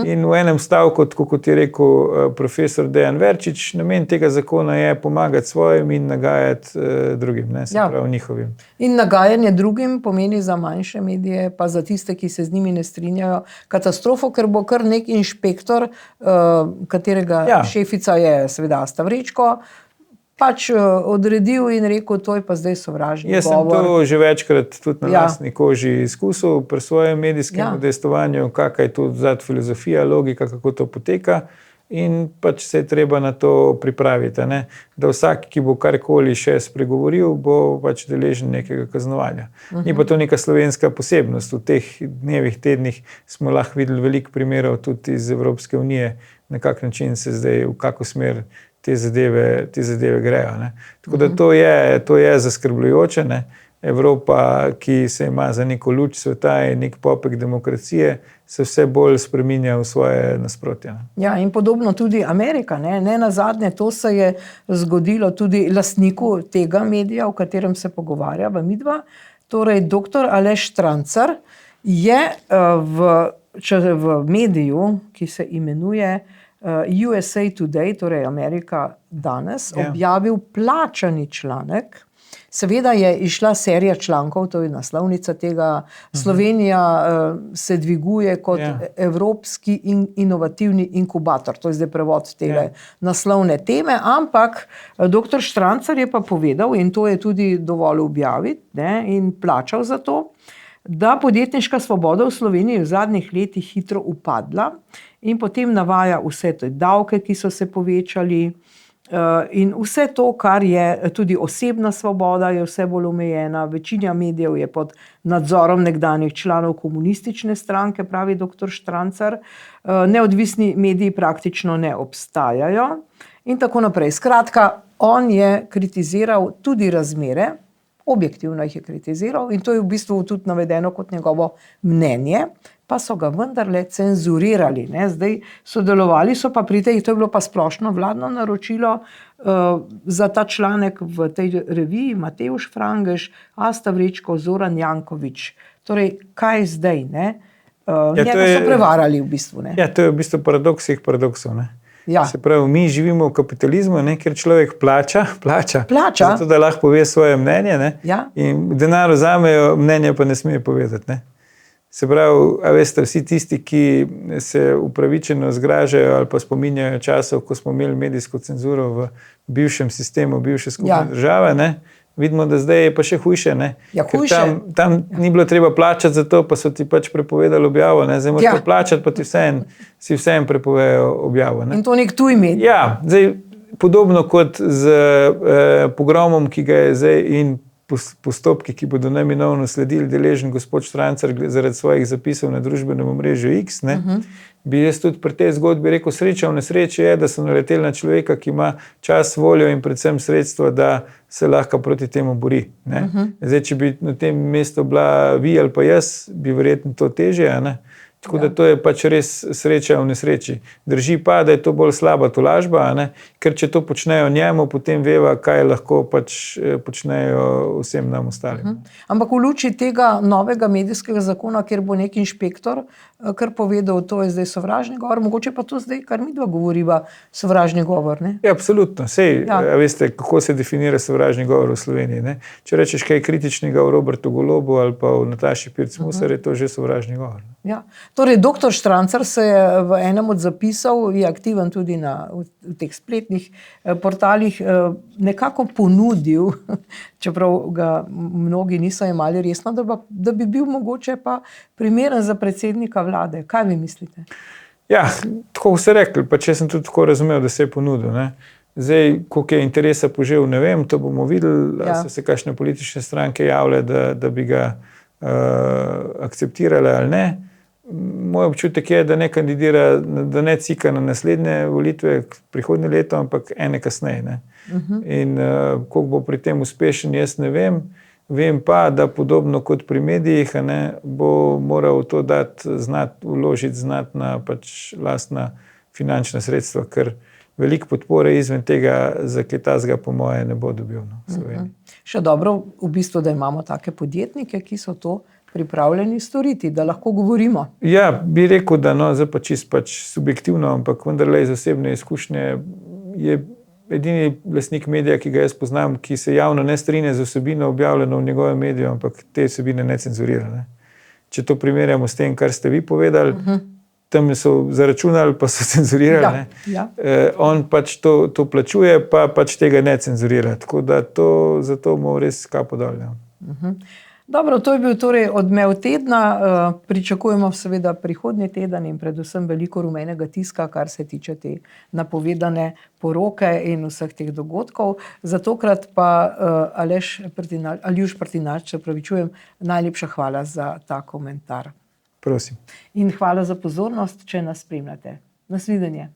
In v enem stavku, kot je rekel profesor Dejan Verčič, namen tega zakona je pomagati svojim in nagajati drugim, se pravi njihovim. In nagajanje drugim pomeni za manjše medije, pa za tiste, ki se z njimi ne strinjajo, katastrofo, ker bo kar nek inšpektor, katerega šefica je seveda Asta Vrečko, pač odredil in rekel, to je pa zdaj sovražni govor. Jaz sem to že večkrat tudi na lastni koži izkusil pri svojem medijskem udejstvovanju, kakšna je tu zadaj filozofija, logika, kako to poteka. in pač se je treba na to pripraviti. Ne? Da vsak, ki bo karkoli še spregovoril, bo pač deležen nekega kaznovanja. Ni pa to neka slovenska posebnost. V teh dnevih, tednih smo lahko videli veliko primerov tudi iz Evropske unije, na kak način se zdaj, v kako smer te zadeve grejo. Ne? Tako da to je zaskrbljujoče. Ne? Evropa, ki se ima za neko luč sveta in nek popek demokracije, se vse bolj spreminja v svoje nasprotje. Ja, in podobno tudi Amerika. Ne nazadnje, to se je zgodilo tudi lastniku tega medija, o katerem se pogovarjava midva. Torej, dr. Aleš Štrancr je v mediju, ki se imenuje USA Today, torej Amerika danes, objavil plačani članek. Seveda je išla serija člankov, to je naslovnica tega, Slovenija se dviguje kot evropski inovativni inkubator. To je zdaj prevod tega naslovne teme, ampak dr. Štrancr je pa povedal, in to je tudi dovolj objaviti, ne, in plačal za to, da podjetniška svoboda v Sloveniji v zadnjih letih hitro upadla in potem navaja vse te davke, ki so se povečali, in vse to, kar je tudi osebna svoboda, je vse bolj omejena. Večina medijev je pod nadzorom nekdanjih članov komunistične stranke, pravi dr. Štrancr. Neodvisni mediji praktično ne obstajajo in tako naprej. Skratka, on je kritiziral tudi razmere, objektivno jih je kritiziral in to je v bistvu tudi navedeno kot njegovo mnenje, pa so ga vendarle cenzurirali. Ne. Zdaj sodelovali so pa pri tej, to je bilo pa splošno vladno naročilo za ta članek v tej reviji Matevž Frangež, Asta Vrečko, Zoran Janković. Torej, kaj zdaj? Ne? Njega so prevarali v bistvu. Ne? Ja, to je v bistvu paradoks vseh paradoksov. Ne? Ja. Se pravi, mi živimo v kapitalizmu, ne, ker človek plača, zato da lahko pove svoje mnenje, ne, in denar vzamejo, mnenje pa ne smejo povedati. Ne. Se pravi, a veste, vsi tisti, ki se upravičeno zgražajo ali pa spominjajo časov, ko smo imeli medijsko cenzuro v bivšem sistemu, bivše skupne države, ne, vidimo, da zdaj je pa še hujše. Ne. Ja, hujše. Tam ni bilo treba plačati za to, pa so ti pač prepovedali objavo. Ne. Zdaj moraš plačati, pa si vsem prepovejo objavo. Ne. In to nek tuj medij. Ja, zdaj podobno kot z pogromom, ki ga je zdaj in postopki, ki bodo neminovno sledili, deležen gospod Štrancr zaradi svojih zapisov na družbenem omrežju X, ne, bi jaz tudi pri tej zgodbi rekel, sreča v nesreči je, da so naleteli na človeka, ki ima čas, voljo in predvsem sredstvo, da se lahko proti temu bori. Ne. Zdaj, če bi na tem mestu bila vi ali pa jaz, bi verjetno to težje, ne. Tako da to je pač res sreča v nesreči. Drži pa, da je to bolj slaba tolažba, ne? Ker če to počnejo njemu, potem veva, kaj lahko pač počnejo vsem nam ostalim. Ampak v luči tega novega medijskega zakona, kjer bo nek inšpektor kar povedal, to je zdaj sovražni govor, mogoče pa to zdaj, kar midva govoriva, sovražni govor, ne? Ja, absolutno. Sej, veste, kako se definira sovražni govor v Sloveniji, ne? Če rečeš kaj kritičnega o Robertu Golobu ali pa o Nataši Pirc Musar, je to že sovražni govor. Ja. Torej, dr. Štrancr se je v enem od zapisov, je aktiven tudi v teh spletnih portalih, nekako ponudil, čeprav ga mnogi niso jemali resno, da bi bil mogoče pa primeren za predsednika vlade. Kaj vi mislite? Ja, tako ste rekli, pa če sem tudi tako razumel, da se je ponudil. Ne? Zdaj, koliko je interesa požel, ne vem, to bomo videli, so se kakšne politične stranke javile, da bi ga akceptirale ali ne. Moj občutek je, da ne kandidira, da ne cika na naslednje volitve prihodnje leto, ampak ene kasneje. Ne? In koliko bo pri tem uspešen, jaz ne vem. Vem pa, da podobno kot pri medijih, ne, bo moral to vložiti znatna pač lastna finančna sredstva, ker veliko podpore izven tega za kaj tazga po moje ne bo dobil v Sloveniji. Še dobro v bistvu, da imamo take podjetnike, ki so to pripravljeni storiti, da lahko govorimo. Ja, bi rekel, da zdaj pa čisto pač subjektivno, ampak vendarle iz osebne izkušnje je edini lastnik medija, ki ga jaz poznam, ki se javno ne strinja z vsebino objavljeno v njegovem mediju, ampak te vsebine ne cenzurira. Ne. Če to primerjamo s tem, kar ste vi povedali, tam so zaračunali, pa so cenzurirali. On pač to plačuje, pa pač tega ne cenzurira. Tako da zato mu res kapo dol. Dobro, to je bil torej odmev tedna. Pričakujemo seveda prihodnji teden in predvsem veliko rumenega tiska, kar se tiče te napovedane poroke in vseh teh dogodkov. Za tokrat pa Aljuš Pertinač, se opravičujem, najlepša hvala za ta komentar. Prosim. In hvala za pozornost, če nas spremljate. Nasvidenje.